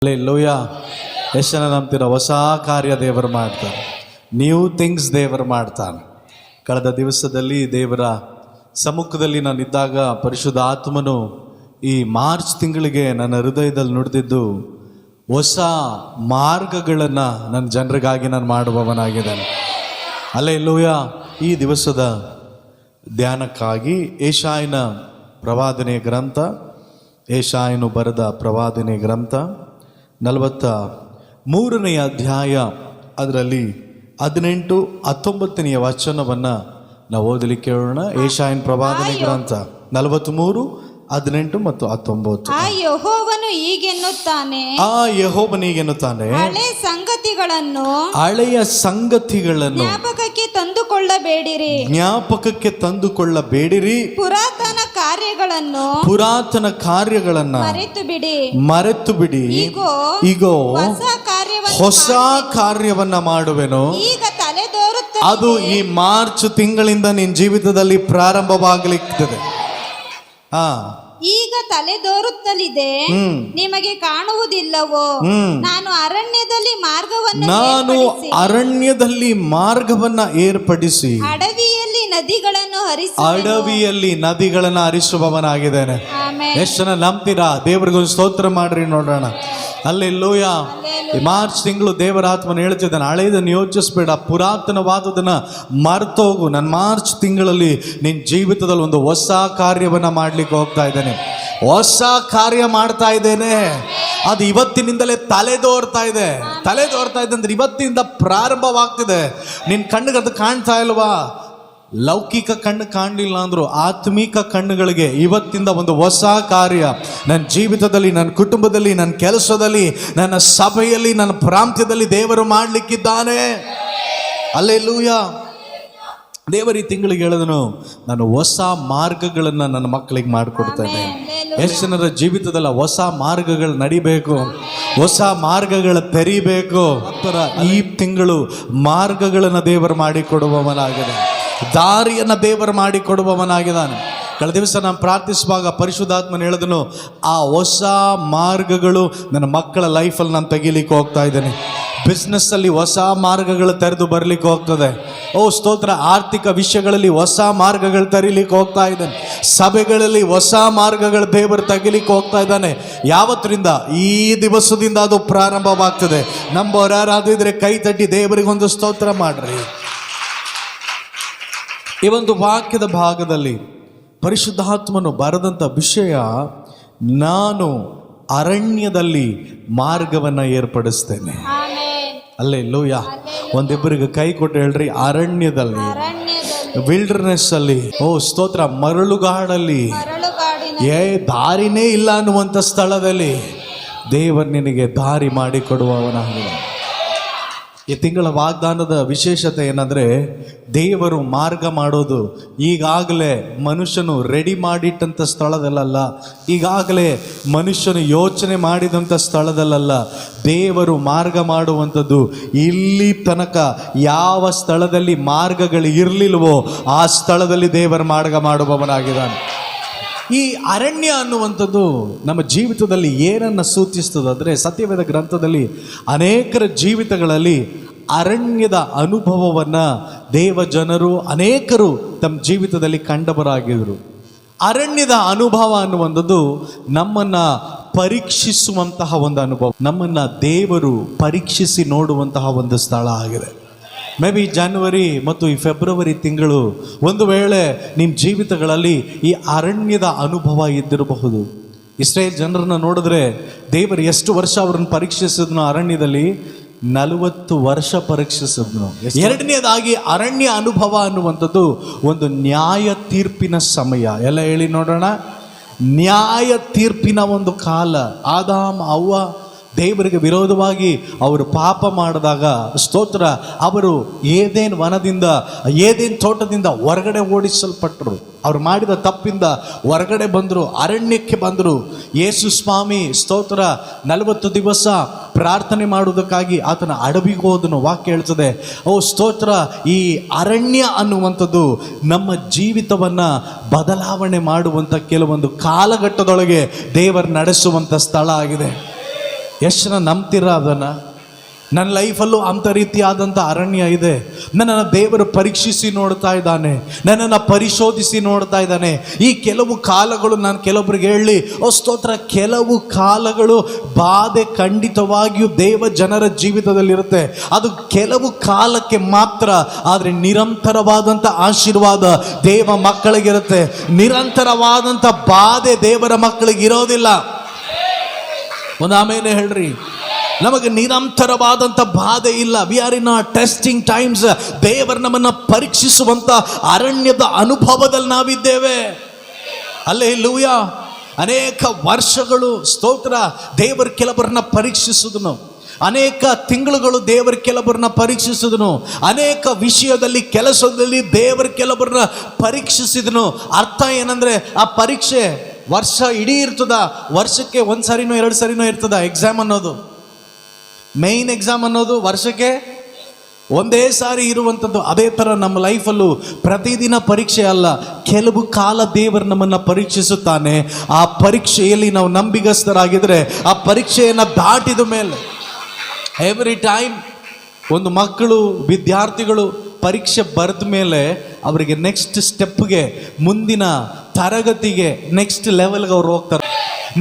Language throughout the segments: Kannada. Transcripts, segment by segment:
ಹಲ್ಲೆಲೂಯಾ. ಎಷ್ಟು ಜನ ನಂಬ್ತೀರ? ಹೊಸ ಕಾರ್ಯ ದೇವರು ಮಾಡ್ತಾನೆ, ನ್ಯೂ ಥಿಂಗ್ಸ್ ದೇವರು ಮಾಡ್ತಾನೆ. ಕಳೆದ ದಿವಸದಲ್ಲಿ ದೇವರ ಸಮ್ಮುಖದಲ್ಲಿ ನಾನಿದ್ದಾಗ ಪರಿಶುದ್ಧ ಆತ್ಮನು ಈ ಮಾರ್ಚ್ ತಿಂಗಳಿಗೆ ನನ್ನ ಹೃದಯದಲ್ಲಿ ನುಡಿದಿದ್ದು ಹೊಸ ಮಾರ್ಗಗಳನ್ನು ನನ್ನ ಜನರಿಗಾಗಿ ನಾನು ಮಾಡುವವನಾಗಿದ್ದೇನೆ. ಹಲ್ಲೆಲೂಯಾ. ಈ ದಿವಸದ ಧ್ಯಾನಕ್ಕಾಗಿ ಯೆಶಾಯನ ಪ್ರವಾದನೆ ಗ್ರಂಥ, ಯೆಶಾಯನು ಬರೆದ ಪ್ರವಾದನೆ ಗ್ರಂಥ 43ನೇ ಅಧ್ಯಾಯ, ಅದರಲ್ಲಿ 18, 19ನೇ ವಚನವನ್ನು ನಾವು ಓದಲಿಕ್ಕೆ ಹೇಳೋಣ. ಯೆಶಾಯನ ಪ್ರವಾದನೆ ಗ್ರಂಥ 43, 18 ಮತ್ತು 19. ಆ ಯೆಹೋವನು ಹೀಗೆನ್ನುತ್ತಾನೆ, ಹಳೆಯ ಸಂಗತಿಗಳನ್ನು ಜ್ಞಾಪಕಕ್ಕೆ ತಂದುಕೊಳ್ಳಬೇಡಿರಿ, ಪುರಾತನ ಕಾರ್ಯಗಳನ್ನು ಮರೆತು ಬಿಡಿ. ಈಗೋ ಹೊಸ ಕಾರ್ಯವನ್ನ ಮಾಡುವೆನು. ಅದು ಈ ಮಾರ್ಚ್ ತಿಂಗಳಿಂದ ನಿನ್ನ ಜೀವಿತದಲ್ಲಿ ಪ್ರಾರಂಭವಾಗಲಿಕ್ಕಿದೆ. ಈಗ ತಲೆದೋರುತ್ತಲಿದೆ, ನಿಮಗೆ ಕಾಣುವುದಿಲ್ಲವೋ? ನಾನು ಅರಣ್ಯದಲ್ಲಿ ಮಾರ್ಗವನ್ನ ಏರ್ಪಡಿಸಿ ಅಡವಿಯಲ್ಲಿ ನದಿಗಳನ್ನು ಹರಿಸುವವನಾಗಿದ್ದೇನೆ. ಎಷ್ಟು ಜನ ನಂಬ್ತೀರಾ? ದೇವರಿಗೊಂದು ಸ್ತೋತ್ರ ಮಾಡ್ರಿ ನೋಡೋಣ. ಹಲ್ಲೆಲೂಯಾ. ಈ ಮಾರ್ಚ್ ತಿಂಗಳು ದೇವರ ಆತ್ಮನ ಹೇಳ್ತಿದ್ದಾನೆ, ಹಳೆಯದನ್ನು ಯೋಚಿಸ್ಬೇಡ, ಪುರಾತನವಾದದನ್ನ ಮರ್ತೋಗು. ನಾನು ಮಾರ್ಚ್ ತಿಂಗಳಲ್ಲಿ ನಿನ್ನ ಜೀವಿತದಲ್ಲಿ ಒಂದು ಹೊಸ ಕಾರ್ಯವನ್ನ ಮಾಡ್ಲಿಕ್ಕೆ ಹೋಗ್ತಾ ಇದ್ದೇನೆ. ಹೊಸ ಕಾರ್ಯ ಮಾಡ್ತಾ ಇದ್ದೇನೆ. ಅದು ಇವತ್ತಿನಿಂದಲೇ ತಲೆದೋರ್ತಾ ಇದೆ ಅಂದ್ರೆ ಇವತ್ತಿನಿಂದ ಪ್ರಾರಂಭವಾಗ್ತಿದೆ. ನಿನ್ನ ಕಣ್ಣಿಗೆ ಅದು ಕಾಣ್ತಾ ಇಲ್ವಾ? ಲೌಕಿಕ ಕಣ್ಣು ಕಾಣಲಿಲ್ಲ ಅಂದ್ರು ಆತ್ಮಿಕ ಕಣ್ಣುಗಳಿಗೆ ಇವತ್ತಿಂದ ಒಂದು ಹೊಸ ಕಾರ್ಯ ನನ್ನ ಜೀವಿತದಲ್ಲಿ, ನನ್ನ ಕುಟುಂಬದಲ್ಲಿ, ನನ್ನ ಕೆಲಸದಲ್ಲಿ, ನನ್ನ ಸಭೆಯಲ್ಲಿ, ನನ್ನ ಪ್ರಾಂತ್ಯದಲ್ಲಿ ದೇವರು ಮಾಡಲಿಕ್ಕಿದ್ದಾನೆ. ಹಲ್ಲೆಲೂಯಾ. ದೇವರು ಈ ತಿಂಗಳಿಗೆ ಹೇಳಿದನು, ನಾನು ಹೊಸ ಮಾರ್ಗಗಳನ್ನು ನನ್ನ ಮಕ್ಕಳಿಗೆ ಮಾಡಿಕೊಡ್ತೇನೆ. ಎಷ್ಟು ಜನರ ಜೀವಿತದಲ್ಲ ಹೊಸ ಮಾರ್ಗಗಳು ನಡಿಬೇಕು, ಹೊಸ ಮಾರ್ಗಗಳು ತೆರೀಬೇಕು. ಈ ತಿಂಗಳು ಮಾರ್ಗಗಳನ್ನು ದೇವರು ಮಾಡಿಕೊಡುವವನಾಗಿದೆ, ದಾರಿಯನ್ನು ದೇವರು ಮಾಡಿಕೊಡುವವನಾಗಿದ್ದಾನೆ. ಕಳೆದ ದಿವಸ ನಾನು ಪ್ರಾರ್ಥಿಸುವಾಗ ಪರಿಶುದ್ಧಾತ್ಮನ ಹೇಳಿದನು, ಆ ಹೊಸ ಮಾರ್ಗಗಳು ನನ್ನ ಮಕ್ಕಳ ಲೈಫಲ್ಲಿ ನಾನು ತೆಗಿಲಿಕ್ಕೆ ಹೋಗ್ತಾ ಇದ್ದೇನೆ. ಬಿಸ್ನೆಸ್ಸಲ್ಲಿ ಹೊಸ ಮಾರ್ಗಗಳು ತೆರೆದು ಬರಲಿಕ್ಕೆ ಹೋಗ್ತದೆ. ಸ್ತೋತ್ರ. ಆರ್ಥಿಕ ವಿಷಯಗಳಲ್ಲಿ ಹೊಸ ಮಾರ್ಗಗಳು ತೆರೀಲಿಕ್ಕೆ ಹೋಗ್ತಾ ಇದ್ದಾನೆ. ಸಭೆಗಳಲ್ಲಿ ಹೊಸ ಮಾರ್ಗಗಳು ದೇವರು ತೆಗಿಲಿಕ್ಕೆ ಹೋಗ್ತಾ ಇದ್ದಾನೆ. ಯಾವತ್ತರಿಂದ? ಈ ದಿವಸದಿಂದ ಅದು ಪ್ರಾರಂಭವಾಗ್ತದೆ. ನಂಬೋರು ಯಾರಾದ್ರೂ ಇದ್ರೆ ಕೈ ತಟ್ಟಿ ದೇವರಿಗೊಂದು ಸ್ತೋತ್ರ ಮಾಡ್ರಿ. ಈ ಒಂದು ವಾಕ್ಯದ ಭಾಗದಲ್ಲಿ ಪರಿಶುದ್ಧಾತ್ಮನು ಬರೆದಂಥ ವಿಷಯ, ನಾನು ಅರಣ್ಯದಲ್ಲಿ ಮಾರ್ಗವನ್ನು ಏರ್ಪಡಿಸ್ತೇನೆ. ಹಲ್ಲೆಲೂಯಾ. ಒಂದಿಬ್ಬರಿಗೆ ಕೈ ಕೊಟ್ಟು ಹೇಳ್ರಿ, ಅರಣ್ಯದಲ್ಲಿ, ವಿಲ್ಡರ್ನೆಸ್ ಅಲ್ಲಿ, ಸ್ತೋತ್ರ, ಮರಳುಗಾಡಲ್ಲಿ, ದಾರಿನೇ ಇಲ್ಲ ಅನ್ನುವಂಥ ಸ್ಥಳದಲ್ಲಿ ದೇವರು ನಿನಗೆ ದಾರಿ ಮಾಡಿಕೊಡುವವನಾಗಿದೆ. ಈ ತಿಂಗಳ ವಾಗ್ದಾನದ ವಿಶೇಷತೆ ಏನಂದರೆ, ದೇವರು ಮಾರ್ಗ ಮಾಡೋದು ಈಗಾಗಲೇ ಮನುಷ್ಯನು ರೆಡಿ ಮಾಡಿಟ್ಟಂಥ ಸ್ಥಳದಲ್ಲ, ಈಗಾಗಲೇ ಮನುಷ್ಯನು ಯೋಚನೆ ಮಾಡಿದಂಥ ಸ್ಥಳದಲ್ಲ. ದೇವರು ಮಾರ್ಗ ಮಾಡುವಂಥದ್ದು ಇಲ್ಲಿ ತನಕ ಯಾವ ಸ್ಥಳದಲ್ಲಿ ಮಾರ್ಗಗಳು ಇರಲಿಲ್ವೋ ಆ ಸ್ಥಳದಲ್ಲಿ ದೇವರು ಮಾರ್ಗ ಮಾಡುವವನಾಗಿದ್ದಾನೆ. ಈ ಅರಣ್ಯ ಅನ್ನುವಂಥದ್ದು ನಮ್ಮ ಜೀವಿತದಲ್ಲಿ ಏನನ್ನು ಸೂಚಿಸ್ತದಂದರೆ, ಸತ್ಯವೇದ ಗ್ರಂಥದಲ್ಲಿ ಅನೇಕರ ಜೀವಿತಗಳಲ್ಲಿ ಅರಣ್ಯದ ಅನುಭವವನ್ನು ದೇವಜನರು ಅನೇಕರು ತಮ್ಮ ಜೀವಿತದಲ್ಲಿ ಕಂಡವರಾಗಿದ್ದರು. ಅರಣ್ಯದ ಅನುಭವ ಅನ್ನುವಂಥದ್ದು ನಮ್ಮನ್ನು ಪರೀಕ್ಷಿಸುವಂತಹ ಒಂದು ಅನುಭವ, ನಮ್ಮನ್ನು ದೇವರು ಪರೀಕ್ಷಿಸಿ ನೋಡುವಂತಹ ಒಂದು ಸ್ಥಳ ಆಗಿದೆ. ಮೇ ಬಿ ಜನವರಿ ಮತ್ತು ಈ ಫೆಬ್ರವರಿ ತಿಂಗಳು ಒಂದು ವೇಳೆ ನಿಮ್ಮ ಜೀವಿತಗಳಲ್ಲಿ ಈ ಅರಣ್ಯದ ಅನುಭವ ಇದ್ದಿರಬಹುದು. ಇಸ್ರೇಲ್ ಜನರನ್ನು ನೋಡಿದ್ರೆ ದೇವರು ಎಷ್ಟು ವರ್ಷ ಅವ್ರನ್ನ ಪರೀಕ್ಷಿಸಿದ್ನು? ಅರಣ್ಯದಲ್ಲಿ 40 ವರ್ಷ ಪರೀಕ್ಷಿಸಿದ್ನು. ಎರಡನೇದಾಗಿ ಅರಣ್ಯ ಅನುಭವ ಅನ್ನುವಂಥದ್ದು ಒಂದು ನ್ಯಾಯ ತೀರ್ಪಿನ ಸಮಯ. ಎಲ್ಲ ಹೇಳಿ ನೋಡೋಣ. ನ್ಯಾಯ ತೀರ್ಪಿನ ಒಂದು ಕಾಲ. ಆದಾಮ್ ಅವ್ವ ದೇವರಿಗೆ ವಿರೋಧವಾಗಿ ಅವರು ಪಾಪ ಮಾಡಿದಾಗ, ಸ್ತೋತ್ರ, ಅವರು ಏದೇನ್ ವನದಿಂದ, ಏದೇನ್ ತೋಟದಿಂದ ಹೊರಗಡೆ ಓಡಿಸಲ್ಪಟ್ಟರು. ಅವ್ರು ಮಾಡಿದ ತಪ್ಪಿಂದ ಹೊರಗಡೆ ಬಂದರು, ಅರಣ್ಯಕ್ಕೆ ಬಂದರು. ಯೇಸು ಸ್ವಾಮಿ, ಸ್ತೋತ್ರ, 40 ದಿವಸ ಪ್ರಾರ್ಥನೆ ಮಾಡುವುದಕ್ಕಾಗಿ ಆತನ ಅಡವಿಗೆ ಹೋದನು. ವಾಕ್ಯ ಹೇಳ್ತದೆ. ಸ್ತೋತ್ರ, ಈ ಅರಣ್ಯ ಅನ್ನುವಂಥದ್ದು ನಮ್ಮ ಜೀವಿತವನ್ನು ಬದಲಾವಣೆ ಮಾಡುವಂಥ ಕೆಲವೊಂದು ಕಾಲಘಟ್ಟದೊಳಗೆ ದೇವರು ನಡೆಸುವಂಥ ಸ್ಥಳ ಆಗಿದೆ. ಎಷ್ಟು ಜನ ನಂಬ್ತೀರಾ ಅದನ್ನು? ನನ್ನ ಲೈಫಲ್ಲೂ ಅಂಥ ರೀತಿಯಾದಂಥ ಅರಣ್ಯ ಇದೆ. ನನ್ನನ್ನು ದೇವರು ಪರೀಕ್ಷಿಸಿ ನೋಡ್ತಾ ಇದ್ದಾನೆ, ನನ್ನನ್ನು ಪರಿಶೋಧಿಸಿ ನೋಡ್ತಾ ಇದ್ದಾನೆ. ಈ ಕೆಲವು ಕಾಲಗಳು, ನಾನು ಕೆಲವೊಬ್ರಿಗೆ ಹೇಳಿ ಸ್ತೋತ್ರ, ಕೆಲವು ಕಾಲಗಳು ಬಾಧೆ ಖಂಡಿತವಾಗಿಯೂ ದೇವ ಜನರ ಜೀವಿತದಲ್ಲಿರುತ್ತೆ. ಅದು ಕೆಲವು ಕಾಲಕ್ಕೆ ಮಾತ್ರ. ಆದರೆ ನಿರಂತರವಾದಂಥ ಆಶೀರ್ವಾದ ದೇವ ಮಕ್ಕಳಿಗಿರುತ್ತೆ. ನಿರಂತರವಾದಂಥ ಬಾಧೆ ದೇವರ ಮಕ್ಕಳಿಗೆ ಇರೋದಿಲ್ಲ. ಒಂದು ಆಮೇಲೆ ಹೇಳ್ರಿ, ನಮಗೆ ನಿರಂತರವಾದಂಥ ಬಾಧೆ ಇಲ್ಲ. We are in testing times. ದೇವರು ನಮ್ಮನ್ನು ಪರೀಕ್ಷಿಸುವಂಥ ಅರಣ್ಯದ ಅನುಭವದಲ್ಲಿ ನಾವಿದ್ದೇವೆ. ಹಲ್ಲೆಲೂಯ. ಅನೇಕ ವರ್ಷಗಳು ಸ್ತೋತ್ರ ದೇವರು ಕೆಲವರನ್ನ ಪರೀಕ್ಷಿಸಿದನು. ಅನೇಕ ತಿಂಗಳುಗಳು ದೇವರು ಕೆಲವರನ್ನ ಪರೀಕ್ಷಿಸಿದನು. ಅನೇಕ ವಿಷಯದಲ್ಲಿ, ಕೆಲಸದಲ್ಲಿ ದೇವರು ಕೆಲವರನ್ನ ಪರೀಕ್ಷಿಸಿದನು. ಅರ್ಥ ಏನಂದ್ರೆ, ಆ ಪರೀಕ್ಷೆ ವರ್ಷ ಇಡೀ ಇರ್ತದ, ವರ್ಷಕ್ಕೆ ಒಂದು ಸಾರಿನೋ 2 ಸಾರಿನೋ ಇರ್ತದ ಎಕ್ಸಾಮ್ ಅನ್ನೋದು. ಮೇನ್ ಎಕ್ಸಾಮ್ ಅನ್ನೋದು ವರ್ಷಕ್ಕೆ ಒಂದೇ ಸಾರಿ ಇರುವಂಥದ್ದು. ಅದೇ ಥರ ನಮ್ಮ ಲೈಫಲ್ಲೂ ಪ್ರತಿದಿನ ಪರೀಕ್ಷೆ ಅಲ್ಲ, ಕೆಲವು ಕಾಲ ದೇವರು ನಮ್ಮನ್ನು ಪರೀಕ್ಷಿಸುತ್ತಾನೆ. ಆ ಪರೀಕ್ಷೆಯಲ್ಲಿ ನಾವು ನಂಬಿಗಸ್ತರಾಗಿದ್ದರೆ, ಆ ಪರೀಕ್ಷೆಯನ್ನು ದಾಟಿದ ಮೇಲೆ, ಎವ್ರಿ ಟೈಮ್ ಒಂದು ಮಕ್ಕಳು, ವಿದ್ಯಾರ್ಥಿಗಳು ಪರೀಕ್ಷೆ ಬರೆದ ಮೇಲೆ ಅವರಿಗೆ ನೆಕ್ಸ್ಟ್ ಸ್ಟೆಪ್ಗೆ, ಮುಂದಿನ ತರಗತಿಗೆ, ನೆಕ್ಸ್ಟ್ ಲೆವೆಲ್ಗೆ ಅವ್ರು ಹೋಗ್ತಾರೆ.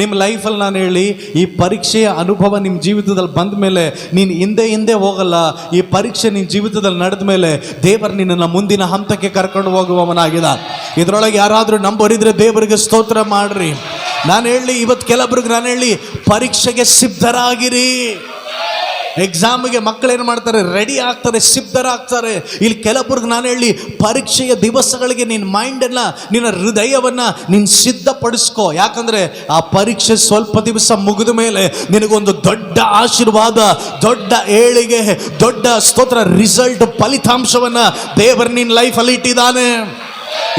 ನಿಮ್ಮ ಲೈಫಲ್ಲಿ ನಾನು ಹೇಳಿ, ಈ ಪರೀಕ್ಷೆಯ ಅನುಭವ ನಿಮ್ಮ ಜೀವಿತದಲ್ಲಿ ಬಂದ ಮೇಲೆ ನೀನು ಹಿಂದೆ ಹೋಗಲ್ಲ. ಈ ಪರೀಕ್ಷೆ ನಿನ್ನ ಜೀವಿತದಲ್ಲಿ ನಡೆದ ಮೇಲೆ ದೇವರು ನಿನ್ನನ್ನು ಮುಂದಿನ ಹಂತಕ್ಕೆ ಕರ್ಕೊಂಡು ಹೋಗುವವನಾಗಿದ್ದ. ಇದರೊಳಗೆ ಯಾರಾದರೂ ನಂಬೋರಿದ್ರೆ ದೇವರಿಗೆ ಸ್ತೋತ್ರ ಮಾಡ್ರಿ. ನಾನು ಹೇಳಿ, ಇವತ್ತು ಕೆಲವರಿಗೆ ನಾನು ಹೇಳಿ, ಪರೀಕ್ಷೆಗೆ ಸಿದ್ಧರಾಗಿರಿ. ಎಕ್ಸಾಮಿಗೆ ಮಕ್ಕಳೇನು ಮಾಡ್ತಾರೆ, ರೆಡಿ ಆಗ್ತಾರೆ, ಸಿದ್ಧರಾಗ್ತಾರೆ. ಇಲ್ಲಿ ಕೆಲವರಿಗೆ ನಾನು ಹೇಳಿ, ಪರೀಕ್ಷೆಯ ದಿವಸಗಳಿಗೆ ನಿನ್ನ ಮೈಂಡನ್ನು, ನಿನ್ನ ಹೃದಯವನ್ನು ನೀನು ಸಿದ್ಧಪಡಿಸ್ಕೋ. ಯಾಕಂದರೆ ಆ ಪರೀಕ್ಷೆ ಸ್ವಲ್ಪ ದಿವಸ ಮುಗಿದ ಮೇಲೆ ನಿನಗೊಂದು ದೊಡ್ಡ ಆಶೀರ್ವಾದ, ದೊಡ್ಡ ಏಳಿಗೆ, ದೊಡ್ಡ ಸ್ತೋತ್ರ ರಿಸಲ್ಟ್, ಫಲಿತಾಂಶವನ್ನು ದೇವರು ನಿನ್ನ ಲೈಫಲ್ಲಿ ಇಟ್ಟಿದ್ದಾನೆ.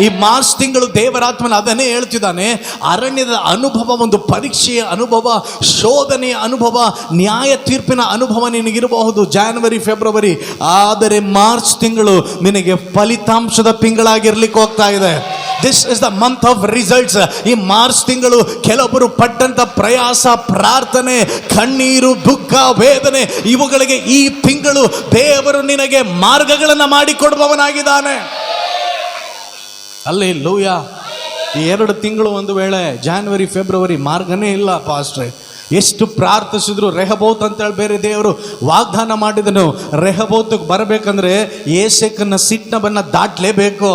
ಈ ಮಾರ್ಚ್ ತಿಂಗಳು ದೇವರಾತ್ಮನ ಅದನ್ನೇ ಹೇಳ್ತಿದ್ದಾನೆ. ಅರಣ್ಯದ ಅನುಭವ, ಒಂದು ಪರೀಕ್ಷೆಯ ಅನುಭವ, ಶೋಧನೆಯ ಅನುಭವ, ನ್ಯಾಯ ತೀರ್ಪಿನ ಅನುಭವ ನಿನಗಿರಬಹುದು ಜನವರಿ, ಫೆಬ್ರವರಿ. ಆದರೆ ಮಾರ್ಚ್ ತಿಂಗಳು ನಿನಗೆ ಫಲಿತಾಂಶದ ತಿಂಗಳಾಗಿರ್ಲಿಕ್ಕೆ ಹೋಗ್ತಾ ಇದೆ. This is the month of results. ಈ ಮಾರ್ಚ್ ತಿಂಗಳು ಕೆಲವೊಬ್ಬರು ಪಟ್ಟಂತ ಪ್ರಯಾಸ, ಪ್ರಾರ್ಥನೆ, ಕಣ್ಣೀರು, ದುಃಖ, ವೇದನೆ, ಇವುಗಳಿಗೆ ಈ ತಿಂಗಳು ದೇವರು ನಿನಗೆ ಮಾರ್ಗಗಳನ್ನು ಮಾಡಿಕೊಡುವವನಾಗಿದ್ದಾನೆ. ಹಲ್ಲೆಲೂಯ. ಈ 2 ತಿಂಗಳು ಒಂದು ವೇಳೆ ಜಾನ್ವರಿ, ಫೆಬ್ರವರಿ ಮಾರ್ಗನೇ ಇಲ್ಲ ಪಾಸ್ಟ್ರೆ, ಎಷ್ಟು ಪ್ರಾರ್ಥಿಸಿದ್ರು. ರೆಹಬೋತ್ ಅಂತೇಳಿ ಬೇರೆ ದೇವರು ವಾಗ್ದಾನ ಮಾಡಿದನು. ರೆಹಬೋತ್ಗೆ ಬರಬೇಕಂದ್ರೆ ಏಸೆಕನ್ನ ಸಿಟ್ಟನ್ನು ದಾಟಲೇಬೇಕು.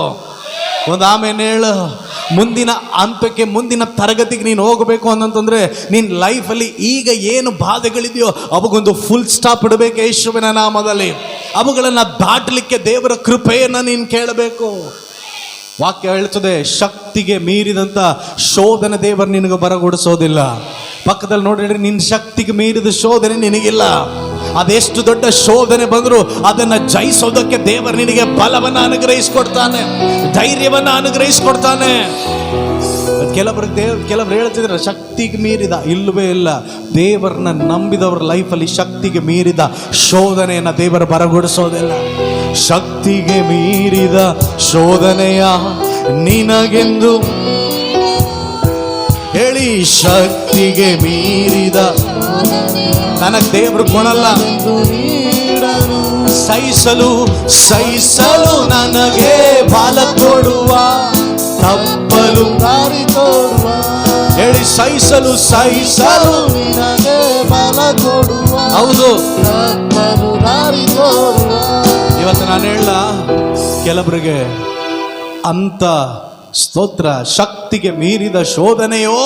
ಒಂದು ಆಮೇಲೆ ಹೇಳು, ಮುಂದಿನ ಹಂತಕ್ಕೆ, ಮುಂದಿನ ತರಗತಿಗೆ ನೀನು ಹೋಗಬೇಕು ಅಂತಂದರೆ ನಿನ್ನ ಲೈಫಲ್ಲಿ ಈಗ ಏನು ಬಾಧೆಗಳಿದೆಯೋ ಅವಾಗೊಂದು ಫುಲ್ ಸ್ಟಾಪ್ ಇಡಬೇಕು ಯೇಸುವಿನ ನಾಮದಲ್ಲಿ. ಅವುಗಳನ್ನು ದಾಟಲಿಕ್ಕೆ ದೇವರ ಕೃಪೆಯನ್ನು ನೀನು ಕೇಳಬೇಕು. ವಾಕ್ಯ ಹೇಳ್ತದೆ, ಶಕ್ತಿಗೆ ಮೀರಿದಂಥ ಶೋಧನೆ ದೇವರು ನಿನಗೆ ಬರಗೊಡಿಸೋದಿಲ್ಲ. ಪಕ್ಕದಲ್ಲಿ ನೋಡಿದ್ರೆ, ನಿನ್ನ ಶಕ್ತಿಗೆ ಮೀರಿದ ಶೋಧನೆ ನಿನಗಿಲ್ಲ. ಅದೆಷ್ಟು ದೊಡ್ಡ ಶೋಧನೆ ಬಂದರೂ ಅದನ್ನು ಜಯಿಸೋದಕ್ಕೆ ದೇವರು ನಿನಗೆ ಬಲವನ್ನು ಅನುಗ್ರಹಿಸ್ಕೊಡ್ತಾನೆ, ಧೈರ್ಯವನ್ನು ಅನುಗ್ರಹಿಸ್ಕೊಡ್ತಾನೆ. ಕೆಲವರು ಹೇಳ್ತಿದ್ರೆ ಶಕ್ತಿಗೆ ಮೀರಿದ, ಇಲ್ಲವೇ ಇಲ್ಲ. ದೇವರನ್ನ ನಂಬಿದವ್ರ ಲೈಫಲ್ಲಿ ಶಕ್ತಿಗೆ ಮೀರಿದ ಶೋಧನೆಯನ್ನು ದೇವರು ಬರಗೊಡಿಸೋದಿಲ್ಲ. ಶಕ್ತಿಗೆ ಮೀರಿದ ಶೋಧನೆಯ ನಿನಗೆಂದು ಹೇಳಿ, ಶಕ್ತಿಗೆ ಮೀರಿದ ನನಗೆ ದೇವರು ಕೊಡಲ್ಲ. ಸಹಿಸಲು ನನಗೆ ಬಲ ಕೊಡುವ, ತಪ್ಪಲು ದಾರಿ ತೋರುವ. ಹೇಳಿ, ಸಹಿಸಲು ನಿನಗೆ ಬಲ ಕೊಡುವ. ಹೌದು, ತಪ್ಪಲು ದಾರಿ ತೋರುವ. ಇವತ್ತು ನಾನು ಹೇಳ, ಕೆಲವರಿಗೆ ಅಂತ ಸ್ತೋತ್ರ ಶಕ್ತಿಗೆ ಮೀರಿದ ಶೋಧನೆಯೋ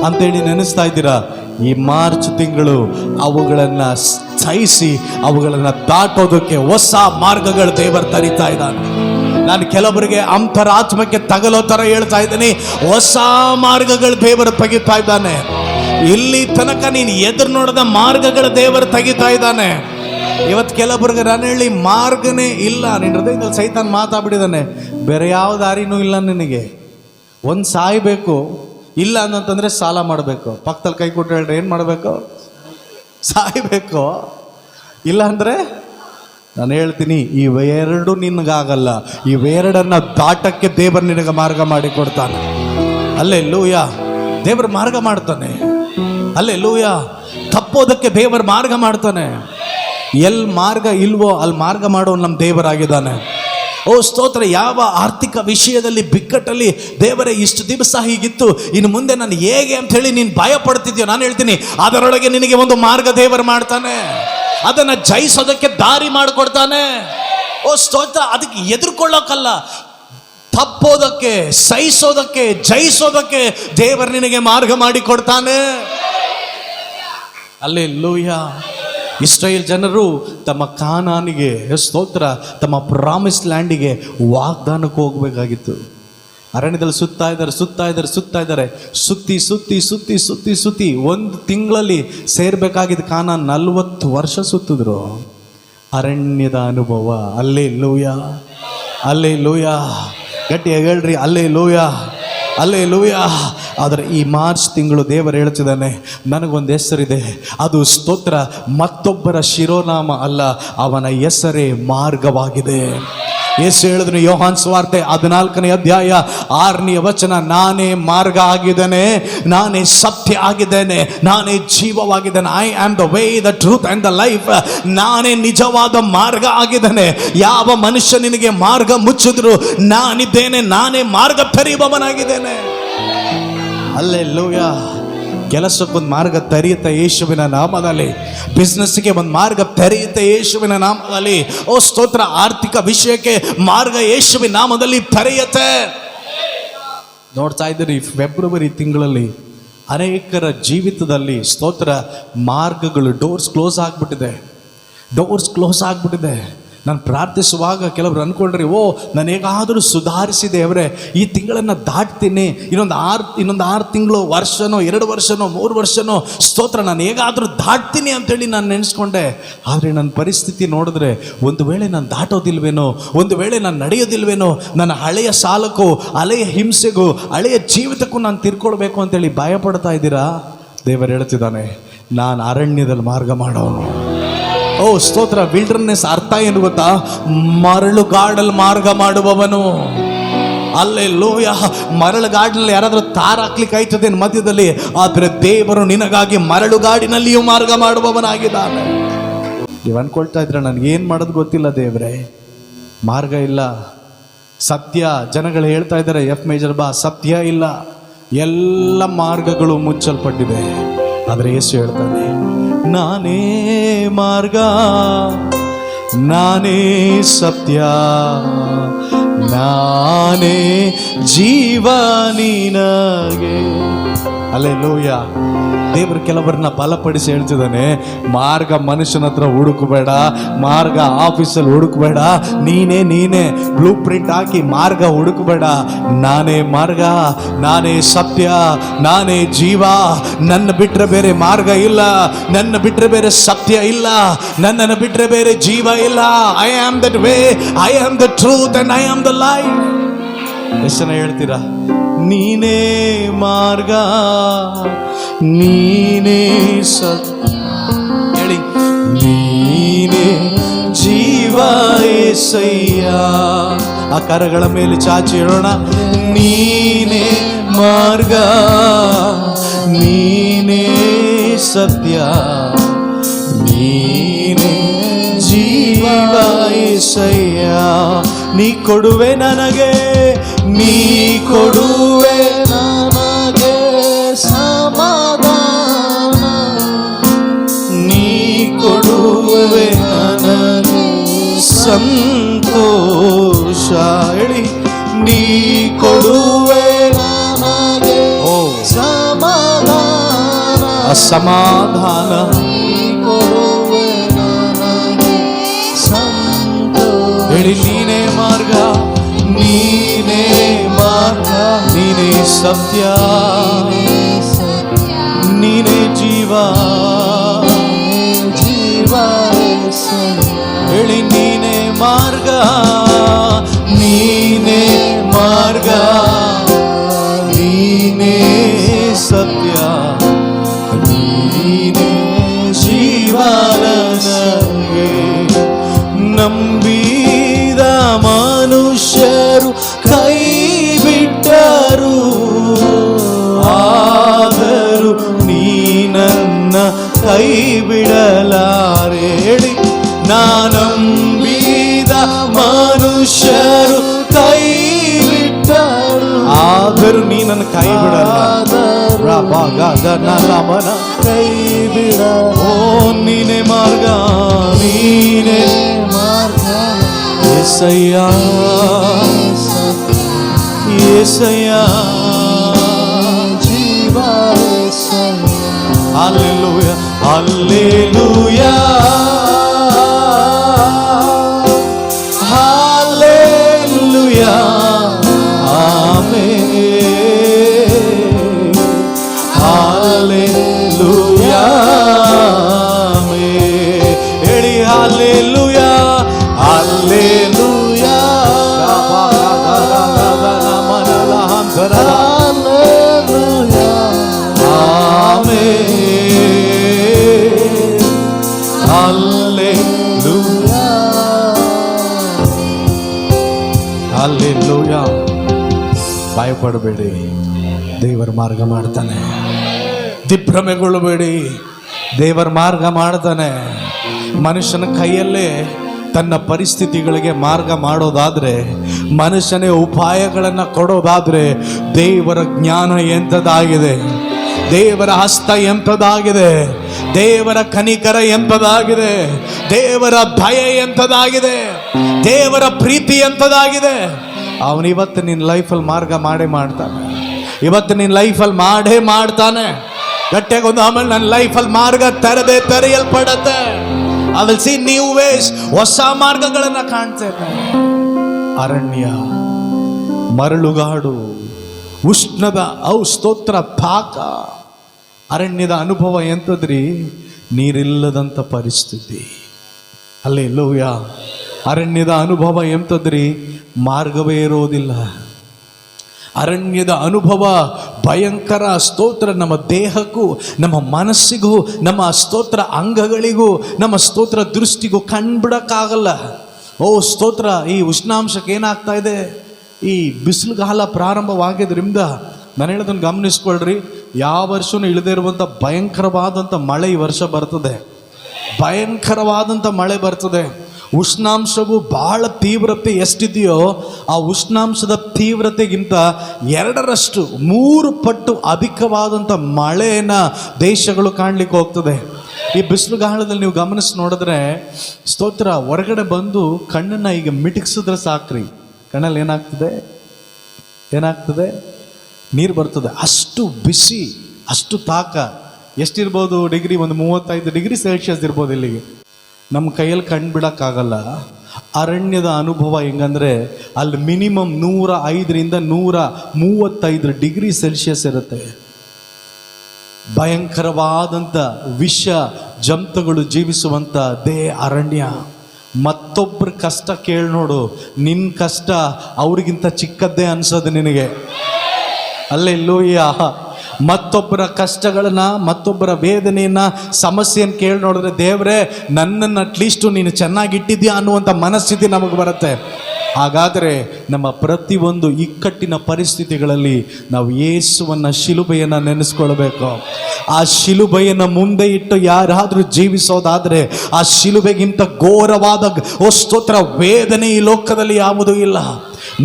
ಅಂತೇಳಿ ನೆನೆಸ್ತಾ ಇದ್ದೀರಾ. ಈ ಮಾರ್ಚ್ ತಿಂಗಳು ಅವುಗಳನ್ನು ಸಹಿಸಿ, ಅವುಗಳನ್ನು ದಾಟೋದಕ್ಕೆ ಹೊಸ ಮಾರ್ಗಗಳು ದೇವರು ತರಿತಾ ಇದ್ದಾನೆ. ನಾನು ಕೆಲವರಿಗೆ ಅಂತರಾತ್ಮಕ್ಕೆ ತಗಲೋ ಥರ ಹೇಳ್ತಾ ಇದ್ದೀನಿ, ಹೊಸ ಮಾರ್ಗಗಳು ದೇವರು ತೆಗಿತಾ ಇದ್ದಾನೆ. ಇಲ್ಲಿ ತನಕ ನೀನು ಎದುರು ನೋಡದ ಮಾರ್ಗಗಳು ದೇವರು ತೆಗಿತಾ ಇದ್ದಾನೆ. ಇವತ್ತು ಕೆಲವರಿಗೆ ನಾನು ಹೇಳಿ, ಮಾರ್ಗನೇ ಇಲ್ಲ. ನಿನ್ನ ಹೃದಯದಲ್ಲಿ ಸೈತಾನ್ ಮಾತಾಡ್ಬಿಟ್ಟಿದ್ದಾನೆ, ಬೇರೆ ಯಾವ ದಾರಿನೂ ಇಲ್ಲ ನಿನಗೆ. ಒಂದು ಸಾಯ್ಬೇಕು, ಇಲ್ಲ ಅಂತಂದರೆ ಸಾಲ ಮಾಡಬೇಕು. ಪಕ್ಕದಲ್ಲಿ ಕೈ ಕೊಟ್ಟು ಹೇಳ್ರಿ, ಏನು ಮಾಡಬೇಕು? ಸಾಯ್ಬೇಕು. ಇಲ್ಲ ಅಂದರೆ ನಾನು ಹೇಳ್ತೀನಿ, ಇವೆರಡು ನಿನಗಾಗಲ್ಲ. ಇವೆರಡನ್ನು ದಾಟಕ್ಕೆ ದೇವರು ನಿನಗೆ ಮಾರ್ಗ ಮಾಡಿ ಕೊಡ್ತಾನೆ. ಅಲ್ಲೆಲ್ಲೂಯ, ದೇವರು ಮಾರ್ಗ ಮಾಡ್ತಾನೆ. ಅಲ್ಲೆಲ್ಲೂಯ. ತಪ್ಪೋದಕ್ಕೆ ದೇವರ ಮಾರ್ಗ ಮಾಡ್ತಾನೆ. ಎಲ್ಲಿ ಮಾರ್ಗ ಇಲ್ವೋ ಅಲ್ಲಿ ಮಾರ್ಗ ಮಾಡೋನು ನಮ್ಮ ದೇವರಾಗಿದ್ದಾನೆ. ಓ ಸ್ತೋತ್ರ. ಯಾವ ಆರ್ಥಿಕ ವಿಷಯದಲ್ಲಿ ಬಿಕ್ಕಟ್ಟಲ್ಲಿ ದೇವರೇ ಇಷ್ಟು ದಿವಸ ಹೀಗಿತ್ತು, ಇನ್ನು ಮುಂದೆ ನಾನು ಹೇಗೆ ಅಂತ ಹೇಳಿ ನೀನು ಭಯ ಪಡ್ತಿದ್ಯೋ, ನಾನು ಹೇಳ್ತೀನಿ ಅದರೊಳಗೆ ನಿನಗೆ ಒಂದು ಮಾರ್ಗ ದೇವರು ಮಾಡ್ತಾನೆ. ಅದನ್ನ ಜಯಿಸೋದಕ್ಕೆ ದಾರಿ ಮಾಡಿಕೊಡ್ತಾನೆ. ಓ ಸ್ತೋತ್ರ. ಅದಕ್ಕೆ ಎದುರ್ಕೊಳ್ಳೋಕ್ಕಲ್ಲ, ತಪ್ಪೋದಕ್ಕೆ, ಸಹಿಸೋದಕ್ಕೆ, ಜಯಿಸೋದಕ್ಕೆ ದೇವರು ನಿನಗೆ ಮಾರ್ಗ ಮಾಡಿಕೊಡ್ತಾನೆ. ಹಲ್ಲೆಲೂಯ. ಇಸ್ರಾಯೇಲ್ ಜನರು ತಮ್ಮ ಕಾನಾನಿಗೆ, ಸ್ತೋತ್ರ, ತಮ್ಮ ಪ್ರಾಮಿಸ್ ಲ್ಯಾಂಡಿಗೆ ವಾಗ್ದಾನಕ್ಕೆ ಹೋಗ್ಬೇಕಾಗಿತ್ತು. ಅರಣ್ಯದಲ್ಲಿ ಸುತ್ತಾ ಇದ್ದಾರೆ. ಸುತ್ತಿ ಒಂದು ತಿಂಗಳಲ್ಲಿ ಸೇರ್ಬೇಕಾಗಿದ್ದ ಕಾನಾನ್ 40 ವರ್ಷ ಸುತ್ತಿದ್ರು. ಅರಣ್ಯದ ಅನುಭವ. ಹಲ್ಲೆಲೂಯ. ಗಟ್ಟಿಯಾಗಿ ಹೇಳ್ರಿ ಹಲ್ಲೆಲೂಯ. ಆದರೆ ಈ ಮಾರ್ಚ್ ತಿಂಗಳು ದೇವರು ಹೇಳ್ತಿದ್ದಾನೆ, ನನಗೊಂದು ಹೆಸರಿದೆ, ಅದು ಸ್ತೋತ್ರ, ಮತ್ತೊಬ್ಬರ ಶಿರೋನಾಮ ಅಲ್ಲ, ಅವನ ಹೆಸರೇ ಮಾರ್ಗವಾಗಿದೆ. ಯೇಸು ಹೇಳಿದ್ರು ಯೋಹಾನ್ ಸುವಾರ್ತೆ 14ನೇ ಅಧ್ಯಾಯ 6ನೇ ವಚನ, ನಾನೇ ಮಾರ್ಗ ಆಗಿದ್ದೇನೆ, ನಾನೇ ಸತ್ಯ ಆಗಿದ್ದೇನೆ, ನಾನೇ ಜೀವವಾಗಿದ್ದೇನೆ. I am the way, the truth and the life. ನಾನೇ ನಿಜವಾದ ಮಾರ್ಗ ಆಗಿದ್ದೇನೆ. ಯಾವ ಮನುಷ್ಯ ನಿನಗೆ ಮಾರ್ಗ ಮುಚ್ಚಿದ್ರು ನಾನಿದ್ದೇನೆ, ನಾನೇ ಮಾರ್ಗ ತೆರೆಯುವವನಾಗಿದ್ದೇನೆ. ಹಲ್ಲೆಲೂಯ. ಕೆಲಸಕ್ಕೊಂದು ಮಾರ್ಗ ತೆರೆಯುತ್ತೆ ಯೇಸುವಿನ ನಾಮದಲ್ಲಿ. ಬಿಸ್ನೆಸ್ಗೆ ಒಂದು ಮಾರ್ಗ ತೆರೆಯುತ್ತೆ ಯೇಸುವಿನ ನಾಮದಲ್ಲಿ. ಓ ಸ್ತೋತ್ರ. ಆರ್ಥಿಕ ವಿಷಯಕ್ಕೆ ಮಾರ್ಗ ಯೇಸುವಿನ ನಾಮದಲ್ಲಿ ತೆರೆಯುತ್ತೆ. ನೋಡ್ತಾ ಇದ್ದೀರಿ, ಫೆಬ್ರವರಿ ತಿಂಗಳಲ್ಲಿ ಅನೇಕರ ಜೀವಿತದಲ್ಲಿ ಸ್ತೋತ್ರ ಮಾರ್ಗಗಳು, ಡೋರ್ಸ್ ಕ್ಲೋಸ್ ಆಗಿಬಿಟ್ಟಿದೆ. ನಾನು ಪ್ರಾರ್ಥಿಸುವಾಗ ಕೆಲವರು ಅಂದ್ಕೊಂಡ್ರಿ, ಓ ನಾನು ಹೇಗಾದರೂ ಸುಧಾರಿಸಿದೆ ಅವರೇ, ಈ ತಿಂಗಳನ್ನು ದಾಟ್ತೀನಿ, ಇನ್ನೊಂದು 6 ತಿಂಗಳು, ವರ್ಷನೋ 2 ವರ್ಷನೋ 3 ವರ್ಷನೋ ಸ್ತೋತ್ರ ನಾನು ಹೇಗಾದರೂ ದಾಟ್ತೀನಿ ಅಂತೇಳಿ ನಾನು ನೆನೆಸ್ಕೊಂಡೆ. ಆದರೆ ನನ್ನ ಪರಿಸ್ಥಿತಿ ನೋಡಿದ್ರೆ, ಒಂದು ವೇಳೆ ನಾನು ದಾಟೋದಿಲ್ವೇನೋ, ಒಂದು ವೇಳೆ ನಾನು ನಡೆಯೋದಿಲ್ವೇನೋ, ನನ್ನ ಹಳೆಯ ಸಾಲಕ್ಕೂ, ಹಳೆಯ ಹಿಂಸೆಗೂ, ಹಳೆಯ ಜೀವಿತಕ್ಕೂ ನಾನು ತಿರ್ಕೊಳ್ಬೇಕು ಅಂತೇಳಿ ಭಯ ಪಡ್ತಾ ಇದ್ದೀರಾ? ದೇವರು ಹೇಳ್ತಿದ್ದಾನೆ, ನಾನು ಅರಣ್ಯದಲ್ಲಿ ಮಾರ್ಗ ಮಾಡೋನು. ಓ ಸ್ತೋತ್ರ. ವಿಲ್ಡರ್ನೆಸ್ ಅರ್ಥ ಏನು ಗೊತ್ತಾ? ಮರಳುಗಾಡಲ್ಲಿ ಮಾರ್ಗ ಮಾಡುವವನು. ಹಲ್ಲೆಲೂಯ. ಮರಳುಗಾಡಿನಲ್ಲಿ ಯಾರಾದರೂ ತಾರ ಹಾಕ್ಲಿಕ್ಕೆ ಆಯ್ತದೆ ಮಧ್ಯದಲ್ಲಿ, ಆದರೆ ದೇವರು ನಿನಗಾಗಿ ಮರಳುಗಾಡಿನಲ್ಲಿಯೂ ಮಾರ್ಗ ಮಾಡುವವನಾಗಿದ್ದಾನೆ. ನೀವು ಅನ್ಕೊಳ್ತಾ ಇದ್ರೆ ನನಗೇನು ಮಾಡೋದು ಗೊತ್ತಿಲ್ಲ ದೇವರೇ, ಮಾರ್ಗ ಇಲ್ಲ, ಸತ್ಯ. ಜನಗಳು ಹೇಳ್ತಾ ಇದ್ದಾರೆ, ಎಫ್ ಮೇಜರ್ ಬಾ, ಸತ್ಯ ಇಲ್ಲ, ಎಲ್ಲ ಮಾರ್ಗಗಳು ಮುಚ್ಚಲ್ಪಟ್ಟಿದೆ. ಆದರೆ ಯೇಸು ಹೇಳ್ತಾನೆ, ನಾನೇ ಮಾರ್ಗ, ನಾನೇ ಸತ್ಯ, ನಾನೇ ಜೀವ ನಿನಗೆ. ಹಲ್ಲೆಲೂಯ. ದೇವರು ಕೆಲವರನ್ನ ಬಲಪಡಿಸಿ ಹೇಳ್ತಿದ್ದಾನೆ, ಮಾರ್ಗ ಮನುಷ್ಯನ ಹತ್ರ ಹುಡುಕಬೇಡ, ಮಾರ್ಗ ಆಫೀಸಲ್ಲಿ ಹುಡುಕಬೇಡ, ನೀನೇ ಬ್ಲೂ ಪ್ರಿಂಟ್ ಹಾಕಿ ಮಾರ್ಗ ಹುಡುಕಬೇಡ. ನಾನೇ ಮಾರ್ಗ, ನಾನೇ ಸತ್ಯ, ನಾನೇ ಜೀವ. ನನ್ನ ಬಿಟ್ಟರೆ ಬೇರೆ ಮಾರ್ಗ ಇಲ್ಲ, ನನ್ನ ಬಿಟ್ಟರೆ ಬೇರೆ ಸತ್ಯ ಇಲ್ಲ, ನನ್ನನ್ನು ಬಿಟ್ಟರೆ ಬೇರೆ ಜೀವ ಇಲ್ಲ. I am that way, I am the truth and I am the life. ಎಷ್ಟು ಜನ ಹೇಳ್ತೀರಾ, ನೀನೇ ಮಾರ್ಗ, ನೀನೇ ಸತ್ಯ, ಹೇಳಿ, ನೀನೇ ಜೀವ యేసయ్య. ಆ ಕರಗಳ ಮೇಲೆ ಚಾಚಿ ಹೇಳೋಣ, ನೀನೇ ಮಾರ್ಗ, ನೀನೇ ಸತ್ಯ, ನೀನೇ ಜೀವ యేసయ్య. ನೀ ಕೊಡುವೆ ನನಗೆ, ನೀ ಕೊಡುವೆ ನನಗೆ ಸಮಾಧಾನ, ನೀ ಕೊಡುವೆ ನನಗೆ ಸಂತೋಷ. ಹೇಳಿ, ನೀ ಕೊಡುವೆ ನನಗೆ ಸಮಾಧಾನ, ಅಸಮಾಧಾನ, ಕೊಡುವೆ ನನಗೆ ಸಂತೋಷ. ಹೇಳಿ, ನೀನೇ ಮಾರ್ಗ, ನೀನೇ ಮಾರ್ಗ, ನೀನೇ ಸತ್ಯ, ನೀನೇ ಜೀವ, ಹೇಳಿ, ನೀನೇ ಮಾರ್ಗ, ನೀನೇ ಮಾರ್ಗ, ನೀನೇ ಸತ್ಯ, ನೀನೇ ಜೀವ ನನಗೆ. ನಂಬಿದ ಮನುಷ್ಯರು ಕೈ ಬಿಟ್ಟರು, ಆದರೂ ನೀ ನನ್ನ ಕೈ ನನ್ನ ಕೈ ಬಿಡಲ್ಲ ಕೈ ಬಿಡ ಓ ನೀನೆ ಮಾರ್ಗ ನೀನೆ ಮಾರ್ಗ యేసయ్య యేసయ్య జీవ హల్లెలూయా హల్లెలూయా హల్లెలూయా ఆమేన్ హల్లెలూయా ఆమేన్ ಹೇಳಿ హల్లెలూయా హల్లెలూయా హల్లెలూయా ఆమేన్ హల్లెలూయా హల్లెలూయా ಭಯಪಡಬೇಡಿ, ದೇವರ ಮಾರ್ಗ ಮಾಡ್ತಾನೆ. ದಿಗ್ಭ್ರಮೆಗೊಳ್ಳಬೇಡಿ, ದೇವರ ಮಾರ್ಗ ಮಾಡ್ತಾನೆ. ಮನುಷ್ಯನ ಕೈಯಲ್ಲೇ ತನ್ನ ಪರಿಸ್ಥಿತಿಗಳಿಗೆ ಮಾರ್ಗ ಮಾಡೋದಾದ್ರೆ, ಮನುಷ್ಯನೇ ಉಪಾಯಗಳನ್ನು ಕೊಡೋದಾದ್ರೆ, ದೇವರ ಜ್ಞಾನ ಎಂಥದ್ದಾಗಿದೆ, ದೇವರ ಹಸ್ತ ಎಂಥದ್ದಾಗಿದೆ, ದೇವರ ಕನಿಕರ ಎಂಥದ್ದಾಗಿದೆ, ದೇವರ ದಯ ಎಂಥದ್ದಾಗಿದೆ, ದೇವರ ಪ್ರೀತಿ ಎಂಥದ್ದಾಗಿದೆ. ಅವನು ಇವತ್ತು ನಿನ್ನ ಲೈಫಲ್ಲಿ ಮಾರ್ಗ ಮಾಡೇ ಮಾಡ್ತಾನೆ. ಇವತ್ತು ನಿನ್ನ ಲೈಫಲ್ಲಿ ಮಾಡೇ ಮಾಡ್ತಾನೆ. ಗಟ್ಟಿಯಾಗೊಂದು ಆಮೇಲೆ ನನ್ನ ಲೈಫಲ್ಲಿ ಮಾರ್ಗ ತೆರೆಯಲ್ಪಡತ್ತೆ. I will see new ways. ಹೊಸ ಮಾರ್ಗಗಳನ್ನು ಕಾಣ್ತೇನೆ. ಅರಣ್ಯ, ಮರಳುಗಾಡು, ಉಷ್ಣದ ಸ್ತೋತ್ರ ತಾಕ. ಅರಣ್ಯದ ಅನುಭವ ಎಂತದ್ರಿ? ನೀರಿಲ್ಲದಂಥ ಪರಿಸ್ಥಿತಿ. ಹಲ್ಲೆಲೂಯಾ. ಅರಣ್ಯದ ಅನುಭವ ಎಂತದ್ರಿ? ಮಾರ್ಗವೇ ಇರೋದಿಲ್ಲ. ಅರಣ್ಯದ ಅನುಭವ ಭಯಂಕರ. ಸ್ತೋತ್ರ ನಮ್ಮ ದೇಹಕ್ಕೂ, ನಮ್ಮ ಮನಸ್ಸಿಗೂ, ನಮ್ಮ ಸ್ತೋತ್ರ ಅಂಗಗಳಿಗೂ, ನಮ್ಮ ಸ್ತೋತ್ರ ದೃಷ್ಟಿಗೂ ಕಂಡುಬಿಡಕ್ಕಾಗಲ್ಲ. ಓ ಸ್ತೋತ್ರ. ಈ ಉಷ್ಣಾಂಶಕ್ಕೆ ಏನಾಗ್ತಾ ಇದೆ? ಈ ಬಿಸಿಲುಗಾಲ ಪ್ರಾರಂಭವಾಗಿದ್ದರಿಂದ ನಾನು ಹೇಳೋದನ್ನು ಗಮನಿಸ್ಕೊಳ್ರಿ. ಯಾವ ವರ್ಷವೂ ಇಳದೇ ಇರುವಂಥ ಭಯಂಕರವಾದಂಥ ಮಳೆ ಈ ವರ್ಷ ಬರ್ತದೆ. ಭಯಂಕರವಾದಂಥ ಮಳೆ ಬರ್ತದೆ. ಉಷ್ಣಾಂಶವು ಬಹಳ ತೀವ್ರತೆ ಎಷ್ಟಿದೆಯೋ ಆ ಉಷ್ಣಾಂಶದ ತೀವ್ರತೆಗಿಂತ 2ರಷ್ಟು 3 ಪಟ್ಟು ಅಧಿಕವಾದಂಥ ಮಳೆಯನ್ನು ದೇಶಗಳು ಕಾಣಲಿಕ್ಕೆ ಹೋಗ್ತದೆ. ಈ ಬಿಸಿಲುಗಾಲದಲ್ಲಿ ನೀವು ಗಮನಿಸಿ ನೋಡಿದ್ರೆ ಸ್ತೋತ್ರ ಹೊರಗಡೆ ಬಂದು ಕಣ್ಣನ್ನು ಈಗ ಮಿಟುಕಿಸಿದ್ರೆ ಸಾಕ್ರಿ, ಕಣ್ಣಲ್ಲಿ ಏನಾಗ್ತದೆ? ನೀರು ಬರ್ತದೆ. ಅಷ್ಟು ಬಿಸಿ, ಅಷ್ಟು ತಾಕ. ಎಷ್ಟಿರ್ಬೋದು ಡಿಗ್ರಿ? ಒಂದು 35 ಡಿಗ್ರಿ ಸೆಲ್ಸಿಯಸ್ ಇರ್ಬೋದು ಇಲ್ಲಿಗೆ. ನಮ್ಮ ಕೈಯಲ್ಲಿ ಕಂಡುಬಿಡೋಕ್ಕಾಗಲ್ಲ. ಅರಣ್ಯದ ಅನುಭವ ಹೆಂಗಂದರೆ ಅಲ್ಲಿ ಮಿನಿಮಮ್ 105ರಿಂದ 135 ಡಿಗ್ರಿ ಸೆಲ್ಸಿಯಸ್ ಇರುತ್ತೆ. ಭಯಂಕರವಾದಂಥ ವಿಷ ಜಂತುಗಳು ಜೀವಿಸುವಂಥ ದೇ ಅರಣ್ಯ. ಮತ್ತೊಬ್ಬರ ಕಷ್ಟ ಕೇಳಿ ನೋಡು, ನಿನ್ನ ಕಷ್ಟ ಅವ್ರಿಗಿಂತ ಚಿಕ್ಕದ್ದೇ ಅನ್ಸೋದು ನಿನಗೆ. ಹಲ್ಲೆಲೂಯಾ. ಮತ್ತೊಬ್ಬರ ಕಷ್ಟಗಳನ್ನ, ಮತ್ತೊಬ್ಬರ ವೇದನೆಯನ್ನ, ಸಮಸ್ಯೆಯನ್ನು ಕೇಳಿ ನೋಡಿದ್ರೆ, ದೇವರೇ ನನ್ನನ್ನು ಅಟ್ಲೀಸ್ಟು ನೀನು ಚೆನ್ನಾಗಿಟ್ಟಿದ್ಯಾ ಅನ್ನುವಂಥ ಮನಸ್ಥಿತಿ ನಮಗೆ ಬರುತ್ತೆ. ಹಾಗಾದರೆ ನಮ್ಮ ಪ್ರತಿಯೊಂದು ಇಕ್ಕಟ್ಟಿನ ಪರಿಸ್ಥಿತಿಗಳಲ್ಲಿ ನಾವು ಯೇಸುವನ್ನು, ಶಿಲುಬೆಯನ್ನು ನೆನೆಸ್ಕೊಳ್ಬೇಕು. ಆ ಶಿಲುಬೆಯನ್ನು ಮುಂದೆ ಇಟ್ಟು ಯಾರಾದರೂ ಜೀವಿಸೋದಾದರೆ ಆ ಶಿಲುಬೆಗಿಂತ ಘೋರವಾದ ಸ್ತೋತ್ರ ವೇದನೆ ಈ ಲೋಕದಲ್ಲಿ ಯಾವುದೂ ಇಲ್ಲ.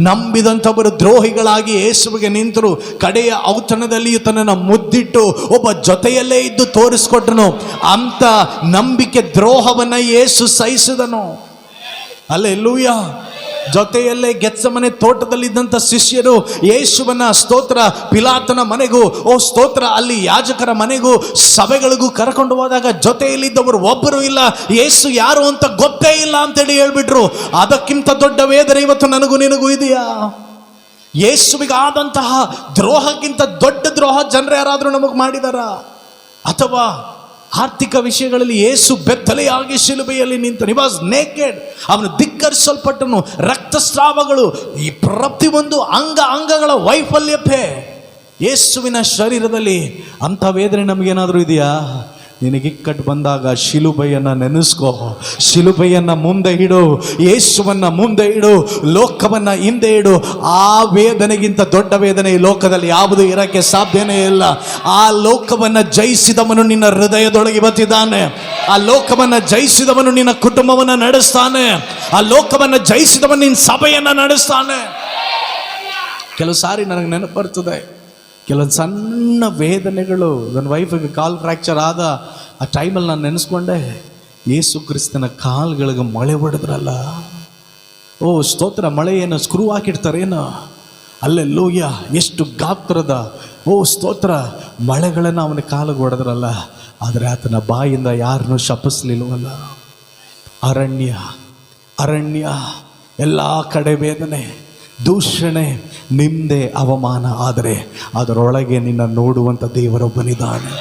ನಂಬಿದಂಥವರು ದ್ರೋಹಿಗಳಾಗಿ ಯೇಸುವಿಗೆ ನಿಂತರು. ಕಡೆಯ ಔತಣದಲ್ಲಿಯೂ ತನ್ನನ್ನು ಮುದ್ದಿಟ್ಟು ಒಬ್ಬ ಜೊತೆಯಲ್ಲೇ ಇದ್ದು ತೋರಿಸ್ಕೊಟ್ರನು. ಅಂತ ನಂಬಿಕೆ ದ್ರೋಹವನ್ನು ಯೇಸು ಸಹಿಸಿದನು. ಹಲ್ಲೆಲೂಯಾ. ಜೊತೆಯಲ್ಲೇ ಗೆತ್ಸಮನೆ ತೋಟದಲ್ಲಿದ್ದಂಥ ಶಿಷ್ಯರು ಯೇಸುವನ್ನ ಸ್ತೋತ್ರ ಪಿಲಾತನ ಮನೆಗೂ, ಸ್ತೋತ್ರ ಅಲ್ಲಿ ಯಾಜಕರ ಮನೆಗೂ, ಸಭೆಗಳಿಗೂ ಕರ್ಕೊಂಡು ಹೋದಾಗ ಜೊತೆಯಲ್ಲಿದ್ದವರು ಒಬ್ಬರು ಇಲ್ಲ. ಯೇಸು ಯಾರು ಅಂತ ಗೊತ್ತೇ ಇಲ್ಲ ಅಂತೇಳಿ ಹೇಳ್ಬಿಟ್ರು. ಅದಕ್ಕಿಂತ ದೊಡ್ಡ ವೇದನೆ ಇವತ್ತು ನನಗೂ ನಿನಗೂ ಇದೆಯಾ? ಯೇಸುವಿಗಾದಂತಹ ದ್ರೋಹಕ್ಕಿಂತ ದೊಡ್ಡ ದ್ರೋಹ ಜನರು ಯಾರಾದರೂ ನಮಗೆ ಮಾಡಿದಾರ? ಅಥವಾ ಆರ್ಥಿಕ ವಿಷಯಗಳಲ್ಲಿ ಯೇಸು ಬೆತ್ತಲೆಯಾಗಿ ಶಿಲುಬೆಯಲ್ಲಿ ನಿಂತನು. He was naked. ಅವನು ಧಿಕ್ಕರಿಸಲ್ಪಟ್ಟನು. ರಕ್ತಸ್ರಾವಗಳು, ಈ ಪ್ರತಿಯೊಂದು ಅಂಗಗಳ ವೈಫಲ್ಯತೆ ಯೇಸುವಿನ ಶರೀರದಲ್ಲಿ. ಅಂಥ ವೇದನೆ ನಮಗೇನಾದರೂ ಇದೆಯಾ? ನಿನಗಿಕ್ಕಟ್ಟು ಬಂದಾಗ ಶಿಲುಬೆಯನ್ನು ನೆನೆಸ್ಕೋ, ಶಿಲುಬೆಯನ್ನು ಮುಂದೆ ಇಡು, ಯೇಸುವನ್ನು ಮುಂದೆ ಇಡು, ಲೋಕವನ್ನು ಹಿಂದೆ ಇಡು. ಆ ವೇದನೆಗಿಂತ ದೊಡ್ಡ ವೇದನೆ ಈ ಲೋಕದಲ್ಲಿ ಯಾವುದೂ ಇರೋಕ್ಕೆ ಸಾಧ್ಯನೇ ಇಲ್ಲ. ಆ ಲೋಕವನ್ನು ಜಯಿಸಿದವನು ನಿನ್ನ ಹೃದಯದೊಳಗೆ ಇವತ್ತಿದ್ದಾನೆ. ಆ ಲೋಕವನ್ನು ಜಯಿಸಿದವನು ನಿನ್ನ ಕುಟುಂಬವನ್ನು ನಡೆಸ್ತಾನೆ. ಆ ಲೋಕವನ್ನು ಜಯಿಸಿದವನು ನಿನ್ನ ಸಭೆಯನ್ನು ನಡೆಸ್ತಾನೆ. ಕೆಲವು ಸಾರಿ ನನಗೆ ನೆನಪು ಬರ್ತದೆ, ಕೆಲವೊಂದು ಸಣ್ಣ ವೇದನೆಗಳು. ನನ್ನ ವೈಫಿಗೆ ಕಾಲ್ ಫ್ರ್ಯಾಕ್ಚರ್ ಆದ ಆ ಟೈಮಲ್ಲಿ ನಾನು ನೆನೆಸ್ಕೊಂಡೆ, ಯೇಸು ಕ್ರಿಸ್ತನ ಕಾಲ್ಗಳಿಗೆ ಮಳೆ ಹೊಡೆದ್ರಲ್ಲ. ಓ ಸ್ತೋತ್ರ, ಮಳೆ ಏನು ಸ್ಕ್ರೂ ಹಾಕಿಡ್ತಾರೇನು? ಅಲ್ಲೆಲ್ಲೂಯ್ಯ, ಎಷ್ಟು ಗಾತ್ರದ ಓ ಸ್ತೋತ್ರ ಮಳೆಗಳನ್ನು ಅವನ ಕಾಲಿಗೆ ಹೊಡೆದ್ರಲ್ಲ. ಆದರೆ ಆತನ ಬಾಯಿಂದ ಯಾರನ್ನೂ ಶಪಿಸ್ಲಿಲ್ವಲ್ಲ. ಅರಣ್ಯ ಅರಣ್ಯ, ಎಲ್ಲ ಕಡೆ ವೇದನೆ, ದೂಷಣೆ, ನಿಂದೆ, ಅವಮಾನ. ಆದರೆ ಅದರೊಳಗೆ ನಿನ್ನ ನೋಡುವಂಥ ದೇವರೊಬ್ಬನಿದ್ದಾನೆ.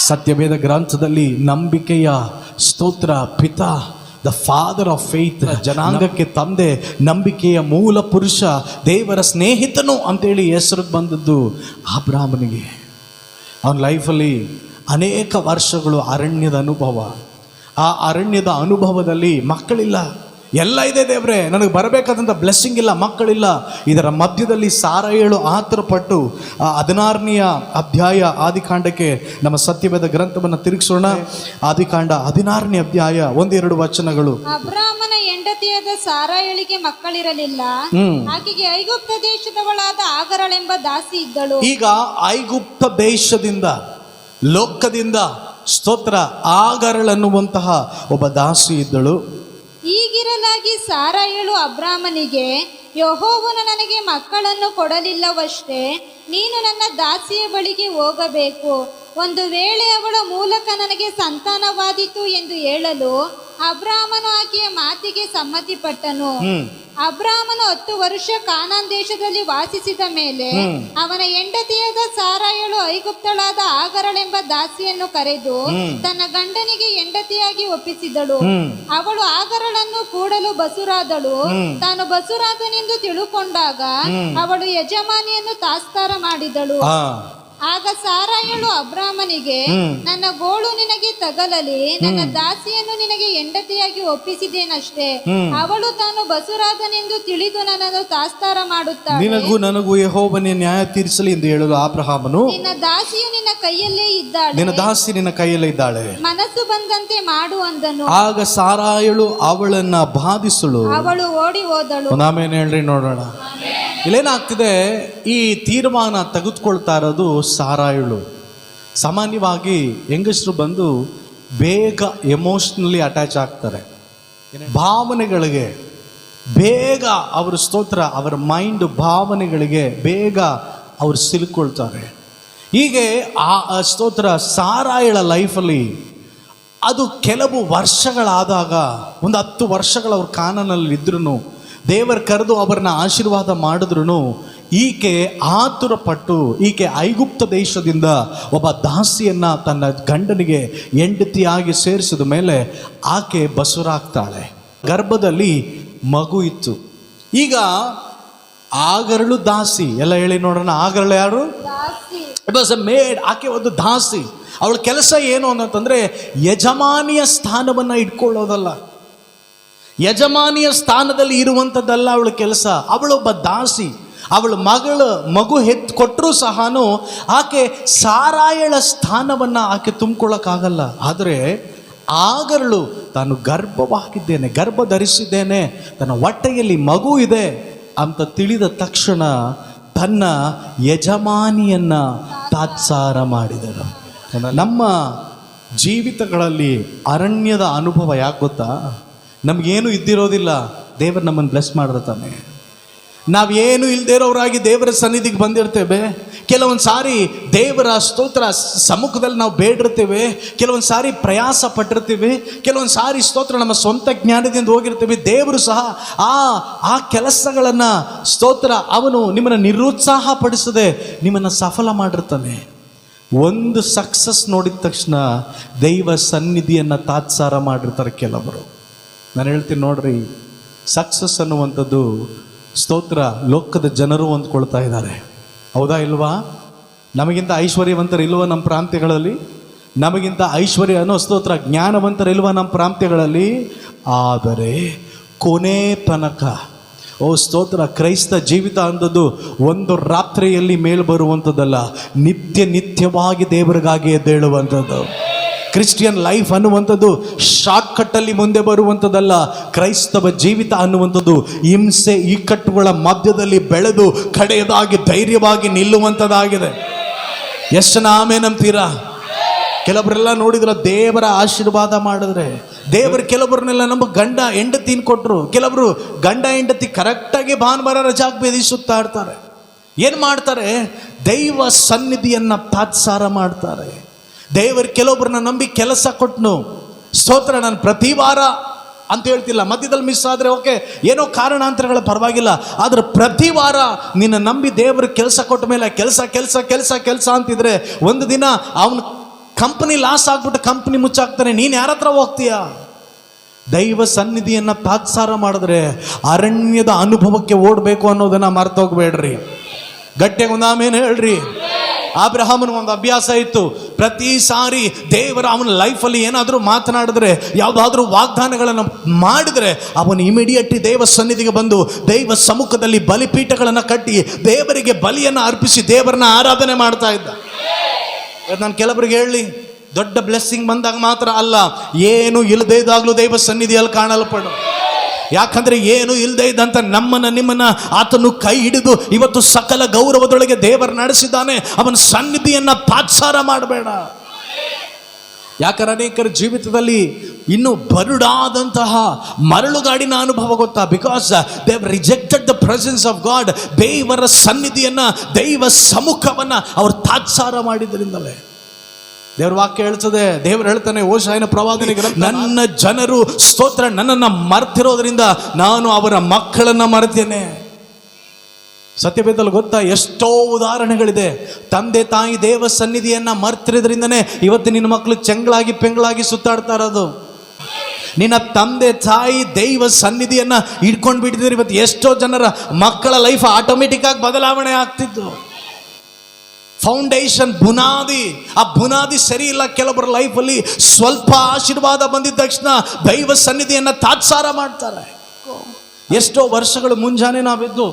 ಸತ್ಯವೇದ ಗ್ರಂಥದಲ್ಲಿ ನಂಬಿಕೆಯ ಸ್ತೋತ್ರ ಪಿತಾ, ದ ಫಾದರ್ ಆಫ್ ಫೇತ್, ಜನಾಂಗಕ್ಕೆ ತಂದೆ, ನಂಬಿಕೆಯ ಮೂಲ ಪುರುಷ, ದೇವರ ಸ್ನೇಹಿತನು ಅಂತೇಳಿ ಹೆಸರು ಬಂದದ್ದು ಅಬ್ರಾಮನಿಗೆ. ಅವನ ಲೈಫಲ್ಲಿ ಅನೇಕ ವರ್ಷಗಳು ಅರಣ್ಯದ ಅನುಭವ. ಆ ಅರಣ್ಯದ ಅನುಭವದಲ್ಲಿ ಮಕ್ಕಳಿಲ್ಲ, ಎಲ್ಲ ಇದೆ ದೇವ್ರೆ, ನನಗೆ ಬರಬೇಕಾದಂಥ ಬ್ಲೆಸ್ಸಿಂಗ್ ಇಲ್ಲ, ಮಕ್ಕಳಿಲ್ಲ. ಇದರ ಮಧ್ಯದಲ್ಲಿ ಸಾರಯಳು ಆತುರಪಟ್ಟು 16ನೇ ಅಧ್ಯಾಯ ಆದಿಕಾಂಡಕ್ಕೆ ನಮ್ಮ ಸತ್ಯವೇದ ಗ್ರಂಥವನ್ನು ತಿರುಗಿಸೋಣ. ಆದಿಕಾಂಡ 16ನೇ ಅಧ್ಯಾಯ 1-2 ವಚನಗಳು. ಅಬ್ರಾಮನ ಹೆಂಡತಿಯಾದ ಸಾರಯಳಿಗೆ ಮಕ್ಕಳಿರಲಿಲ್ಲ. ಆಕೆಗೆ ಐಗುಪ್ತ ದೇಶದವಳಾದ ಆಗರಳೆಂಬ ದಾಸಿ ಇದ್ದಳು. ಈಗ ಐಗುಪ್ತ ದೇಶದಿಂದ, ಲೋಕದಿಂದ ಸ್ತೋತ್ರ ಆಗರಳನ್ನುವಂತಹ ಒಬ್ಬ ದಾಸಿ ಇದ್ದಳು. ಹೀಗಿರಲಾಗಿ ಸಾರಯಳು ಅಬ್ರಾಮನಿಗೆ, ಯೆಹೋವನು ನನಗೆ ಮಕ್ಕಳನ್ನು ಕೊಡಲಿಲ್ಲವಷ್ಟೇ, ನೀನು ನನ್ನ ದಾಸಿಯ ಬಳಿಗೆ ಹೋಗಬೇಕು. ಒಂದು ವೇಳೆ ಅವಳ ಮೂಲಕ ನನಗೆ ಸಂತಾನವಾದೀತು ಎಂದು ಹೇಳಲು ಅಬ್ರಾಮನು ಆಕೆಯ ಮಾತಿಗೆ ಸಮ್ಮತಿಪಟ್ಟನು. ಅಬ್ರಾಮನು 10 ವರ್ಷ ಕಾನಾನ್ ದೇಶದಲ್ಲಿ ವಾಸಿಸಿದ ಮೇಲೆ ಅವನ ಹೆಂಡತಿಯಾದ ಸಾರಯಳು ಐಗುಪ್ತಳಾದ ಆಗರಳೆಂಬ ದಾಸಿಯನ್ನು ಕರೆದು ತನ್ನ ಗಂಡನಿಗೆ ಹೆಂಡತಿಯಾಗಿ ಒಪ್ಪಿಸಿದಳು. ಅವಳು ಆಗರಳನ್ನು ಕೂಡಲು ಬಸುರಾದಳು. ತಾನು ಬಸುರಾದನೆಂದು ತಿಳುಕೊಂಡಾಗ ಅವಳು ಯಜಮಾನಿಯನ್ನು ತಾತ್ಸಾರ ಮಾಡಿದಳು. ಆಗ ಸಾರಯಳು ಅಬ್ರಾಮನಿಗೆ, ನನ್ನ ಗೋಳು ನಿನಗೆ ತಗಲಲಿ, ನನ್ನ ದಾಸಿಯನ್ನು ನಿನಗೆ ಹೆಂಡತಿಯಾಗಿ ಒಪ್ಪಿಸಿದ್ದೇನಷ್ಟೇ. ಅವಳು ತಾನು ಬಸುರಾದನೆಂದು ತಿಳಿದು ನನ್ನನ್ನು ತಾತ್ಸಾರ ಮಾಡುತ್ತಾಳೆ. ನಿನಗೂ ನನಗೂ ಯೆಹೋವನೇ ನ್ಯಾಯ ತೀರಿಸಲಿ ಎಂದು ಹೇಳಲು ಅಬ್ರಹಾಮನು, ನಿನ್ನ ದಾಸಿಯು ನಿನ್ನ ಕೈಯಲ್ಲೇ ಇದ್ದಾಳೆ, ನಿನ್ನ ದಾಸಿ ನಿನ್ನ ಕೈಯಲ್ಲೇ ಇದ್ದಾಳೆ, ಮನಸ್ಸು ಬಂದಂತೆ ಮಾಡು ಅಂದನು. ಆಗ ಸಾರಾಯಳು ಅವಳನ್ನ ಬಾಧಿಸಳು, ಅವಳು ಓಡಿ ಹೋದಳು. ಆಮೇಲೆ ಹೇಳ್ರಿ ನೋಡೋಣ. ಇಲ್ಲೇನಾಗ್ತಿದೆ, ಈ ತೀರ್ಮಾನ ತೆಗೆದುಕೊಳ್ತಾ ಇರೋದು ಸಾರಾಯಳು. ಸಾಮಾನ್ಯವಾಗಿ ಹೆಂಗಸರು ಬಂದು ಬೇಗ ಎಮೋಷ್ನಲಿ ಅಟ್ಯಾಚ್ ಆಗ್ತಾರೆ, ಭಾವನೆಗಳಿಗೆ ಬೇಗ ಅವ್ರ ಸ್ತೋತ್ರ, ಅವರ ಮೈಂಡ್ ಭಾವನೆಗಳಿಗೆ ಬೇಗ ಅವ್ರು ಸಿಲುಕೊಳ್ತಾರೆ. ಹೀಗೆ ಆ ಸ್ತೋತ್ರ ಸಾರಾಯಳ ಲೈಫಲ್ಲಿ ಅದು ಕೆಲವು ವರ್ಷಗಳಾದಾಗ, ಒಂದು 10 ವರ್ಷಗಳು ಅವ್ರ ಕಾನನಲ್ಲಿ ಇದ್ರೂ, ದೇವರು ಕರೆದು ಅವರನ್ನ ಆಶೀರ್ವಾದ ಮಾಡಿದ್ರು, ಈಕೆ ಆತುರಪಟ್ಟು ಈಕೆ ಐಗುಪ್ತ ದೇಶದಿಂದ ಒಬ್ಬ ದಾಸಿಯನ್ನು ತನ್ನ ಗಂಡನಿಗೆ ಹೆಂಡತಿಯಾಗಿ ಸೇರಿಸಿದ ಮೇಲೆ ಆಕೆ ಬಸುರಾಗ್ತಾಳೆ. ಗರ್ಭದಲ್ಲಿ ಮಗು ಇತ್ತು. ಈಗ ಆಗರಳು ದಾಸಿ, ಎಲ್ಲ ಹೇಳಿ ನೋಡೋಣ. ಆಗರಳು ಯಾರು? It was a made. ಆಕೆ ಒಂದು ದಾಸಿ. ಅವಳ ಕೆಲಸ ಏನು ಅನ್ನೋಂತಂದರೆ ಯಜಮಾನಿಯ ಸ್ಥಾನವನ್ನು ಇಟ್ಕೊಳ್ಳೋದಲ್ಲ, ಯಜಮಾನಿಯ ಸ್ಥಾನದಲ್ಲಿ ಇರುವಂಥದ್ದಲ್ಲ ಅವಳ ಕೆಲಸ. ಅವಳೊಬ್ಬ ದಾಸಿ. ಅವಳ ಮಗು ಕೊಟ್ಟರೂ ಸಹ ಆಕೆ ಸಾರಾಯಳ ಸ್ಥಾನವನ್ನು ಆಕೆ ತುಂಬಿಕೊಳ್ಳೋಕ್ಕಾಗಲ್ಲ. ಆದರೆ ಆಗರಳು ತಾನು ಗರ್ಭವಾಗಿದ್ದೇನೆ, ಗರ್ಭ ಧರಿಸಿದ್ದೇನೆ, ತನ್ನ ಹೊಟ್ಟೆಯಲ್ಲಿ ಮಗು ಇದೆ ಅಂತ ತಿಳಿದ ತಕ್ಷಣ ತನ್ನ ಯಜಮಾನಿಯನ್ನ ತಾತ್ಸಾರ ಮಾಡಿದಳು. ನಮ್ಮ ಜೀವಿತಗಳಲ್ಲಿ ಅರಣ್ಯದ ಅನುಭವ ಯಾಕೆ ಗೊತ್ತಾ? ನಮಗೇನು ಇದ್ದಿರೋದಿಲ್ಲ, ದೇವರು ನಮ್ಮನ್ನು ಬ್ಲೆಸ್ ಮಾಡಿರ್ತಾನೆ. ನಾವೇನು ಇಲ್ಲದೇ ಇರೋರಾಗಿ ದೇವರ ಸನ್ನಿಧಿಗೆ ಬಂದಿರ್ತೇವೆ. ಕೆಲವೊಂದು ಸಾರಿ ದೇವರ ಸ್ತೋತ್ರ ಸಮ್ಮುಖದಲ್ಲಿ ನಾವು ಬೇಡಿರ್ತೇವೆ, ಕೆಲವೊಂದು ಸಾರಿ ಪ್ರಯಾಸ ಪಟ್ಟಿರ್ತೀವಿ, ಕೆಲವೊಂದು ಸಾರಿ ಸ್ತೋತ್ರ ನಮ್ಮ ಸ್ವಂತ ಜ್ಞಾನದಿಂದ ಹೋಗಿರ್ತೀವಿ. ದೇವರು ಸಹ ಆ ಕೆಲಸಗಳನ್ನು ಸ್ತೋತ್ರ ಅವನು ನಿಮ್ಮನ್ನು ನಿರುತ್ಸಾಹ ಪಡಿಸದೆ ನಿಮ್ಮನ್ನು ಸಫಲ ಮಾಡಿರ್ತಾನೆ. ಒಂದು ಸಕ್ಸಸ್ ನೋಡಿದ ತಕ್ಷಣ ದೈವ ಸನ್ನಿಧಿಯನ್ನು ತಾತ್ಸಾರ ಮಾಡಿರ್ತಾರೆ ಕೆಲವರು. ನಾನು ಹೇಳ್ತೀನಿ ನೋಡ್ರಿ, ಸಕ್ಸಸ್ ಅನ್ನುವಂಥದ್ದು ಸ್ತೋತ್ರ ಲೋಕದ ಜನರು ಅಂದ್ಕೊಳ್ತಾ ಇದ್ದಾರೆ. ಹೌದಾ ಇಲ್ವಾ? ನಮಗಿಂತ ಐಶ್ವರ್ಯವಂತರು ಇಲ್ವಾ ನಮ್ಮ ಪ್ರಾಂತ್ಯಗಳಲ್ಲಿ? ನಮಗಿಂತ ಐಶ್ವರ್ಯ ಅನ್ನೋ ಸ್ತೋತ್ರ ಜ್ಞಾನವಂತರು ಇಲ್ವಾ ನಮ್ಮ ಪ್ರಾಂತ್ಯಗಳಲ್ಲಿ? ಆದರೆ ಕೊನೆ ತನಕ ಓ ಸ್ತೋತ್ರ, ಕ್ರೈಸ್ತ ಜೀವಿತ ಅಂಥದ್ದು ಒಂದು ರಾತ್ರಿಯಲ್ಲಿ ಮೇಲ್ ಬರುವಂಥದ್ದಲ್ಲ, ನಿತ್ಯವಾಗಿ ದೇವರಿಗಾಗಿ ಎದ್ದೇಳುವಂಥದ್ದು. ಕ್ರಿಸ್ಟಿಯನ್ ಲೈಫ್ ಅನ್ನುವಂಥದ್ದು ಶಾರ್ಟ್ ಕಟ್ಟಲ್ಲಿ ಮುಂದೆ ಬರುವಂಥದ್ದಲ್ಲ. ಕ್ರೈಸ್ತವ ಜೀವಿತ ಅನ್ನುವಂಥದ್ದು ಹಿಂಸೆ ಇಕ್ಕಟ್ಟುಗಳ ಮಧ್ಯದಲ್ಲಿ ಬೆಳೆದು ಕಡೆಯದಾಗಿ ಧೈರ್ಯವಾಗಿ ನಿಲ್ಲುವಂಥದ್ದಾಗಿದೆ. ಎಷ್ಟು ಜನ ಆಮೇನ್ ಅಂತೀರಾ? ಕೆಲವರೆಲ್ಲ ನೋಡಿದ್ರ ದೇವರ ಆಶೀರ್ವಾದ ಮಾಡಿದ್ರೆ ದೇವರು ಕೆಲವರನ್ನೆಲ್ಲ ನಮ್ಮ ಗಂಡ ಹೆಂಡತಿನ ಕೊಟ್ಟರು. ಕೆಲವರು ಗಂಡ ಹೆಂಡತಿ ಕರೆಕ್ಟಾಗಿ ಭಾನುವಾರ ರಜಾಕ್ ಬೇದಿಸುತ್ತಾ ಇರ್ತಾರೆ. ಏನು ಮಾಡ್ತಾರೆ? ದೈವ ಸನ್ನಿಧಿಯನ್ನು ತಾತ್ಸಾರ ಮಾಡ್ತಾರೆ. ದೇವರು ಕೆಲವೊಬ್ಬರನ್ನ ನಂಬಿ ಕೆಲಸ ಕೊಟ್ಟನು, ಸ್ತೋತ್ರ, ನಾನು ಪ್ರತಿ ವಾರ ಅಂತ ಹೇಳ್ತಿಲ್ಲ, ಮಧ್ಯದಲ್ಲಿ ಮಿಸ್ ಆದರೆ ಓಕೆ, ಏನೋ ಕಾರಣಾಂತರಗಳ ಪರವಾಗಿಲ್ಲ, ಆದರೆ ಪ್ರತಿ ವಾರ ನಿನ್ನ ನಂಬಿ ದೇವರು ಕೆಲಸ ಕೊಟ್ಟ ಮೇಲೆ ಕೆಲಸ ಕೆಲಸ ಕೆಲಸ ಕೆಲಸ ಅಂತಿದ್ರೆ ಒಂದು ದಿನ ಅವನು ಕಂಪನಿ ಲಾಸ್ ಆಗ್ಬಿಟ್ಟು ಕಂಪನಿ ಮುಚ್ಚಾಕ್ತಾನೆ, ನೀನು ಯಾರ ಹತ್ರ ಹೋಗ್ತೀಯ? ದೈವ ಸನ್ನಿಧಿಯನ್ನು ತಾತ್ಸಾರ ಮಾಡಿದ್ರೆ ಅರಣ್ಯದ ಅನುಭವಕ್ಕೆ ಓಡಬೇಕು ಅನ್ನೋದನ್ನ ಮರ್ತೋಗ್ಬೇಡ್ರಿ. ಗಟ್ಟಿಯಾಗಿ ಒಂದು ಆಮೇಲೆ ಹೇಳ್ರಿ. ಅಬ್ರಹಾಮನ ಒಂದು ಅಭ್ಯಾಸ ಇತ್ತು, ಪ್ರತಿ ಸಾರಿ ದೇವರ ಅವನ ಲೈಫಲ್ಲಿ ಏನಾದರೂ ಮಾತನಾಡಿದ್ರೆ, ಯಾವುದಾದ್ರೂ ವಾಗ್ದಾನಗಳನ್ನು ಮಾಡಿದ್ರೆ ಅವನು ಇಮಿಡಿಯೇಟ್ ದೇವ ಸನ್ನಿಧಿಗೆ ಬಂದು ದೈವ ಸಮ್ಮುಖದಲ್ಲಿ ಬಲಿಪೀಠಗಳನ್ನು ಕಟ್ಟಿ ದೇವರಿಗೆ ಬಲಿಯನ್ನು ಅರ್ಪಿಸಿ ದೇವರನ್ನ ಆರಾಧನೆ ಮಾಡ್ತಾ ಇದ್ದ. ನಾನು ಕೆಲವರಿಗೆ ಹೇಳಿ, ದೊಡ್ಡ ಬ್ಲೆಸ್ಸಿಂಗ್ ಬಂದಾಗ ಮಾತ್ರ ಅಲ್ಲ, ಏನು ಇಲ್ಲದೇ ಇದ್ದಾಗಲೂ ದೈವ ಸನ್ನಿಧಿಯಲ್ಲಿ ಕಾಣಲ್ಪಡು. ಯಾಕಂದ್ರೆ ಏನು ಇಲ್ಲದೆ ಇದ್ದಂತ ನಮ್ಮನ್ನ ನಿಮ್ಮನ್ನ ಆತನು ಕೈ ಹಿಡಿದು ಇವತ್ತು ಸಕಲ ಗೌರವದೊಳಗೆ ದೇವರು ನಡೆಸಿದ್ದಾನೆ. ಅವನ ಸನ್ನಿಧಿಯನ್ನ ತಾತ್ಸಾರ ಮಾಡಬೇಡ. ಯಾಕಂದ್ರೆ ಅನೇಕರ ಜೀವಿತದಲ್ಲಿ ಇನ್ನು ಬರುಡಾದಂತಹ ಮರಳುಗಾಡಿನ ಅನುಭವ ಗೊತ್ತಾ? Because they have rejected the presence of god. ದೇವರ ಸನ್ನಿಧಿಯನ್ನ, ದೈವ ಸಮ್ಮುಖವನ್ನ ಅವರು ತಾತ್ಸಾರ ಮಾಡಿದ್ರಿಂದಲೇ. ದೇವ್ರ ವಾಕ್ಯ ಹೇಳ್ತದೆ, ದೇವರು ಹೇಳ್ತಾನೆ ಹೋಶಾಯನ ಪ್ರವಾದನೆಗೆ, ನನ್ನ ಜನರು ಸ್ತೋತ್ರ ನನ್ನನ್ನು ಮರ್ತಿರೋದ್ರಿಂದ ನಾನು ಅವರ ಮಕ್ಕಳನ್ನ ಮರೆತೇನೆ. ಸತ್ಯವೇದದಲ್ಲಿ ಗೊತ್ತಾ ಎಷ್ಟೋ ಉದಾಹರಣೆಗಳಿದೆ. ತಂದೆ ತಾಯಿ ದೇವ ಸನ್ನಿಧಿಯನ್ನ ಮರ್ತಿರೋದ್ರಿಂದನೇ ಇವತ್ತು ನಿನ್ನ ಮಕ್ಕಳು ಚೆಂಗಳಾಗಿ ಪೆಂಗಳಾಗಿ ಸುತ್ತಾಡ್ತಾ ಇರೋದು. ನಿನ್ನ ತಂದೆ ತಾಯಿ ದೈವ ಸನ್ನಿಧಿಯನ್ನ ಹಿಡ್ಕೊಂಡು ಬಿಟ್ಟಿದ್ರೆ ಇವತ್ತು ಎಷ್ಟೋ ಜನರ ಮಕ್ಕಳ ಲೈಫ್ ಆಟೋಮೆಟಿಕ್ ಆಗಿ ಬದಲಾವಣೆ ಆಗ್ತಿತ್ತು. ಫೌಂಡೇಶನ್, ಬುನಾದಿ, ಆ ಬುನಾದಿ ಸರಿ ಇಲ್ಲ. ಕೆಲವರ ಲೈಫಲ್ಲಿ ಸ್ವಲ್ಪ ಆಶೀರ್ವಾದ ಬಂದಿದ್ದ ತಕ್ಷಣ ದೈವ ಸನ್ನಿಧಿಯನ್ನ ತಾತ್ಸಾರ ಮಾಡ್ತಾರೆ. ಎಷ್ಟೋ ವರ್ಷಗಳು ಮುಂಜಾನೆ ನಾವೆದ್ದು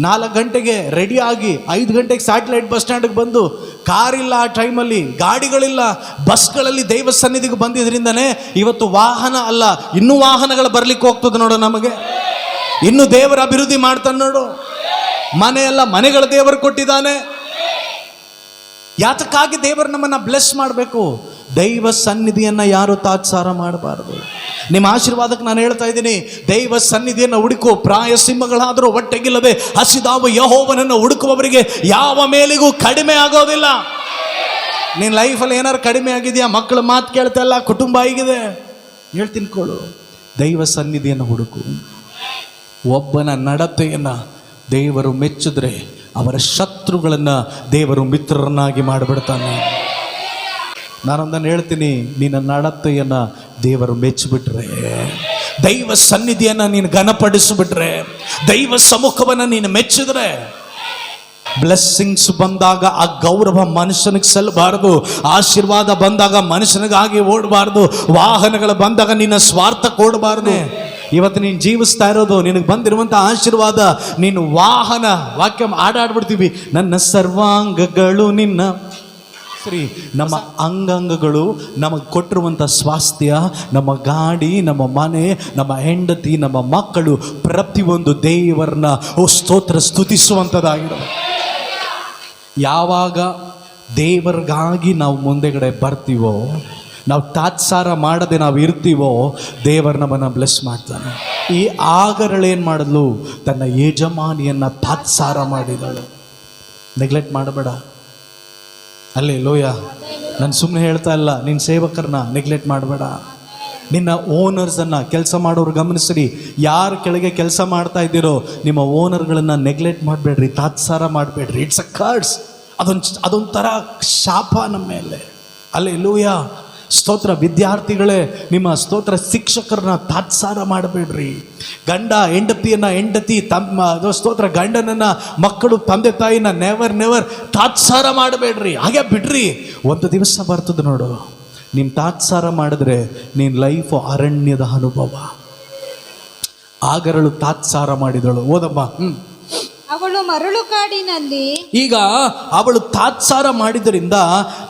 4 ಗಂಟೆಗೆ ರೆಡಿ ಆಗಿ 5 ಗಂಟೆಗೆ ಸ್ಯಾಟಲೈಟ್ ಬಸ್ ಸ್ಟ್ಯಾಂಡ್ಗೆ ಬಂದು, ಕಾರಿಲ್ಲ ಆ ಟೈಮಲ್ಲಿ, ಗಾಡಿಗಳಿಲ್ಲ, ಬಸ್ಗಳಲ್ಲಿ ದೈವ ಸನ್ನಿಧಿಗೆ ಬಂದಿದ್ರಿಂದನೇ ಇವತ್ತು ವಾಹನ ಅಲ್ಲ ಇನ್ನೂ ವಾಹನಗಳು ಬರ್ಲಿಕ್ಕೆ ಹೋಗ್ತದೆ ನೋಡು. ನಮಗೆ ಇನ್ನು ದೇವರ ಅಭಿವೃದ್ಧಿ ಮಾಡ್ತಾನೆ ನೋಡು. ಮನೆ ಅಲ್ಲ ಮನೆಗಳ ದೇವರು ಕೊಟ್ಟಿದ್ದಾನೆ. ಯಾತಕ್ಕಾಗಿ ದೇವರು ನಮ್ಮನ್ನ ಬ್ಲೆಸ್ ಮಾಡಬೇಕು? ದೈವ ಸನ್ನಿಧಿಯನ್ನ ಯಾರು ತಾತ್ಸಾರ ಮಾಡಬಾರದು. ನಿಮ್ಮ ಆಶೀರ್ವಾದಕ್ಕೆ ನಾನು ಹೇಳ್ತಾ ಇದ್ದೀನಿ, ದೈವ ಸನ್ನಿಧಿಯನ್ನು ಹುಡುಕು. ಪ್ರಾಯ ಸಿಂಹಗಳಾದರೂ ಹೊಟ್ಟೆಗಿಲ್ಲದೆ ಹಸಿದಾವ ಯೆಹೋವನನ್ನು ಹುಡುಕುವವರಿಗೆ ಯಾವ ಮೇಲಿಗೂ ಕಡಿಮೆ ಆಗೋದಿಲ್ಲ. ನಿನ್ನ ಲೈಫಲ್ಲಿ ಏನಾರು ಕಡಿಮೆ ಆಗಿದೆಯಾ? ಮಕ್ಕಳ ಮಾತು ಕೇಳ್ತಾ ಇಲ್ಲ, ಕುಟುಂಬ ಆಗಿದೆ, ಹೇಳ್ತೀನಿ ಕೊಳ್ಳು. ದೈವ ಸನ್ನಿಧಿಯನ್ನು ಹುಡುಕು. ಒಬ್ಬನ ನಡತೆಯನ್ನು ದೇವರು ಮೆಚ್ಚಿದ್ರೆ ಅವರ ಶತ್ರುಗಳನ್ನು ದೇವರು ಮಿತ್ರರನ್ನಾಗಿ ಮಾಡಿಬಿಡ್ತಾನೆ. ನಾನೊಂದನ್ನು ಹೇಳ್ತೀನಿ, ನಿನ್ನ ನಡತೆಯನ್ನು ದೇವರು ಮೆಚ್ಚಿಬಿಟ್ರೆ, ದೈವ ಸನ್ನಿಧಿಯನ್ನು ನೀನು ಘನಪಡಿಸಿಬಿಟ್ರೆ, ದೈವ ಸಮ್ಮುಖವನ್ನು ನೀನು ಮೆಚ್ಚಿದ್ರೆ, ಬ್ಲೆಸ್ಸಿಂಗ್ಸ್ ಬಂದಾಗ ಆ ಗೌರವ ಮನುಷ್ಯನಿಗೆ ಸಲ್ಲಬಾರದು. ಆಶೀರ್ವಾದ ಬಂದಾಗ ಮನುಷ್ಯನಿಗಾಗಿ ಓಡಬಾರ್ದು. ವಾಹನಗಳು ಬಂದಾಗ ನಿನ್ನ ಸ್ವಾರ್ಥ ಕೊಡಬಾರ್ದು. ಇವತ್ತು ನೀನು ಜೀವಿಸ್ತಾ ಇರೋದು, ನಿನಗೆ ಬಂದಿರುವಂಥ ಆಶೀರ್ವಾದ, ನೀನು ವಾಹನ, ವಾಕ್ಯ ಆಡಾಡ್ಬಿಡ್ತೀವಿ, ನನ್ನ ಸರ್ವಾಂಗಗಳು ನಿನ್ನ ಸರಿ. ನಮ್ಮ ಅಂಗಾಂಗಗಳು ನಮಗೆ ಕೊಟ್ಟಿರುವಂಥ ಸ್ವಾಸ್ಥ್ಯ, ನಮ್ಮ ಗಾಡಿ, ನಮ್ಮ ಮನೆ, ನಮ್ಮ ಹೆಂಡತಿ, ನಮ್ಮ ಮಕ್ಕಳು, ಪ್ರತಿಯೊಂದು ದೇವರನ್ನ ಸ್ತೋತ್ರ ಸ್ತುತಿಸುವಂಥದ್ದಾಗಿರೋದು. ಯಾವಾಗ ದೇವರಿಗಾಗಿ ನಾವು ಮುಂದೆಗಡೆ ಬರ್ತೀವೋ, ನಾವು ತಾತ್ಸಾರ ಮಾಡದೆ ನಾವು ಇರ್ತೀವೋ, ದೇವರು ನಮ್ಮನ್ನು ಬ್ಲೆಸ್ ಮಾಡ್ತಾನೆ. ಈ ಆಗರಳೇನು ಮಾಡಿದ್ಲು? ತನ್ನ ಯಜಮಾನಿಯನ್ನು ತಾತ್ಸಾರ ಮಾಡಿದಳು. ನೆಗ್ಲೆಕ್ಟ್ ಮಾಡಬೇಡ. ಅಲ್ಲೇ ಲೋಯ, ನಾನು ಸುಮ್ಮನೆ ಹೇಳ್ತಾ ಇಲ್ಲ, ನಿನ್ನ ಸೇವಕರನ್ನ ನೆಗ್ಲೆಕ್ಟ್ ಮಾಡಬೇಡ. ನಿನ್ನ ಓನರ್ಸನ್ನು, ಕೆಲಸ ಮಾಡೋರು ಗಮನಿಸ್ರಿ, ಯಾರು ಕೆಳಗೆ ಕೆಲಸ ಮಾಡ್ತಾ ಇದ್ದೀರೋ ನಿಮ್ಮ ಓನರ್ಗಳನ್ನು ನೆಗ್ಲೆಕ್ಟ್ ಮಾಡಬೇಡ್ರಿ, ತಾತ್ಸಾರ ಮಾಡಬೇಡ್ರಿ. It's a curse. ಅದೊಂಥರ ಶಾಪ ನಮ್ಮ ಮೇಲೆ. ಅಲ್ಲೇ ಲೂಯ, ಸ್ತೋತ್ರ. ವಿದ್ಯಾರ್ಥಿಗಳೇ, ನಿಮ್ಮ ಸ್ತೋತ್ರ ಶಿಕ್ಷಕರನ್ನ ತಾತ್ಸಾರ ಮಾಡಬೇಡ್ರಿ. ಗಂಡ ಹೆಂಡತಿಯನ್ನ, ಹೆಂಡತಿ ತಮ್ಮ ಸ್ತೋತ್ರ ಗಂಡನನ್ನ, ಮಕ್ಕಳು ತಂದೆ ತಾಯಿನ ನೆವರ್ ತಾತ್ಸಾರ ಮಾಡಬೇಡ್ರಿ. ಹಾಗೆ ಬಿಡ್ರಿ. ಒಂದು ದಿವಸ ಬರ್ತದೆ ನೋಡು, ನೀನು ತಾತ್ಸಾರ ಮಾಡಿದ್ರೆ ನಿನ್ನ ಲೈಫು ಅರಣ್ಯದ ಅನುಭವ. ಆಗರಳು ತಾತ್ಸಾರ ಮಾಡಿದಳು. ಓದಮ್ಮ. ಅವಳು ಮರಳುಕಾಡಿನಲ್ಲಿ ಈಗ ಅವಳು ತಾತ್ಸಾರ ಮಾಡಿದ್ದರಿಂದ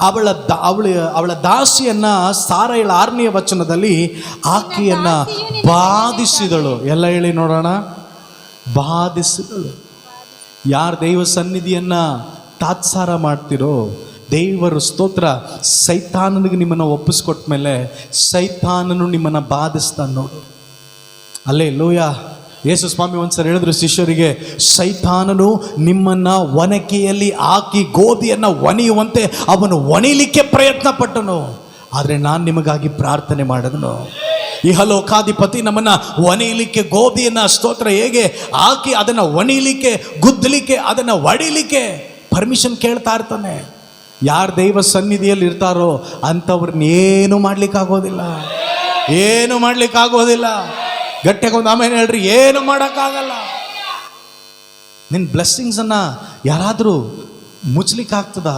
ಅವಳ ದಾಸಿಯನ್ನ ಸಾರೈಳ 6ನೇ ವಚನದಲ್ಲಿ ಆಕೆಯನ್ನ ಬಾಧಿಸಿದಳು. ಎಲ್ಲ ಹೇಳಿ ನೋಡೋಣ. ಬಾಧಿಸಿದಳು. ಯಾರು ದೈವ ಸನ್ನಿಧಿಯನ್ನ ತಾತ್ಸಾರ ಮಾಡ್ತಿರೋ, ದೇವರು ಸ್ತೋತ್ರ, ಸೈತಾನನಿಗೆ ನಿಮ್ಮನ್ನು ಒಪ್ಪಿಸ್ಕೊಟ್ಟ ಮೇಲೆ ಸೈತಾನನು ನಿಮ್ಮನ್ನು ಬಾಧಿಸ್ತಾನೆ ನೋಡು. ಅಲ್ಲೇ ಲೂಯ. ಯೇಸು ಸ್ವಾಮಿ ಒಂದ್ಸರಿ ಹೇಳಿದ್ರು ಶಿಷ್ಯರಿಗೆ, ಸೈತಾನನು ನಿಮ್ಮನ್ನ ಒನಕೆಯಲ್ಲಿ ಹಾಕಿ ಗೋಧಿಯನ್ನು ಒನೆಯುವಂತೆ ಅವನು ಒಣಿಲಿಕ್ಕೆ ಪ್ರಯತ್ನ ಪಟ್ಟನು, ಆದರೆ ನಾನು ನಿಮಗಾಗಿ ಪ್ರಾರ್ಥನೆ ಮಾಡಿದನು. ಇಹಲೋಕಾಧಿಪತಿ ನಮ್ಮನ್ನ ಒನೆಯಲಿಕ್ಕೆ ಗೋಧಿಯನ್ನ ಸ್ತೋತ್ರ ಹೇಗೆ ಹಾಕಿ ಅದನ್ನು ಒಣಿಲಿಕ್ಕೆ, ಗುದ್ದಲಿಕ್ಕೆ, ಅದನ್ನು ಒಡಿಲಿಕ್ಕೆ ಪರ್ಮಿಷನ್ ಕೇಳ್ತಾ ಇರ್ತಾನೆ. ಯಾರು ದೈವ ಸನ್ನಿಧಿಯಲ್ಲಿ ಇರ್ತಾರೋ ಅಂಥವ್ರನ್ನ ಏನು ಮಾಡ್ಲಿಕ್ಕಾಗೋದಿಲ್ಲ, ಏನು ಮಾಡ್ಲಿಕ್ಕಾಗೋದಿಲ್ಲ. ಗಟ್ಟಿಯಾಗಿ ಒಂದು ಆಮೇಲೆ ಹೇಳ್ರಿ, ಏನು ಮಾಡೋಕ್ಕಾಗಲ್ಲ. ನಿನ್ನ ಬ್ಲೆಸ್ಸಿಂಗ್ಸನ್ನು ಯಾರಾದರೂ ಮುಚ್ಚಲಿಕ್ಕಾಗ್ತದಾ?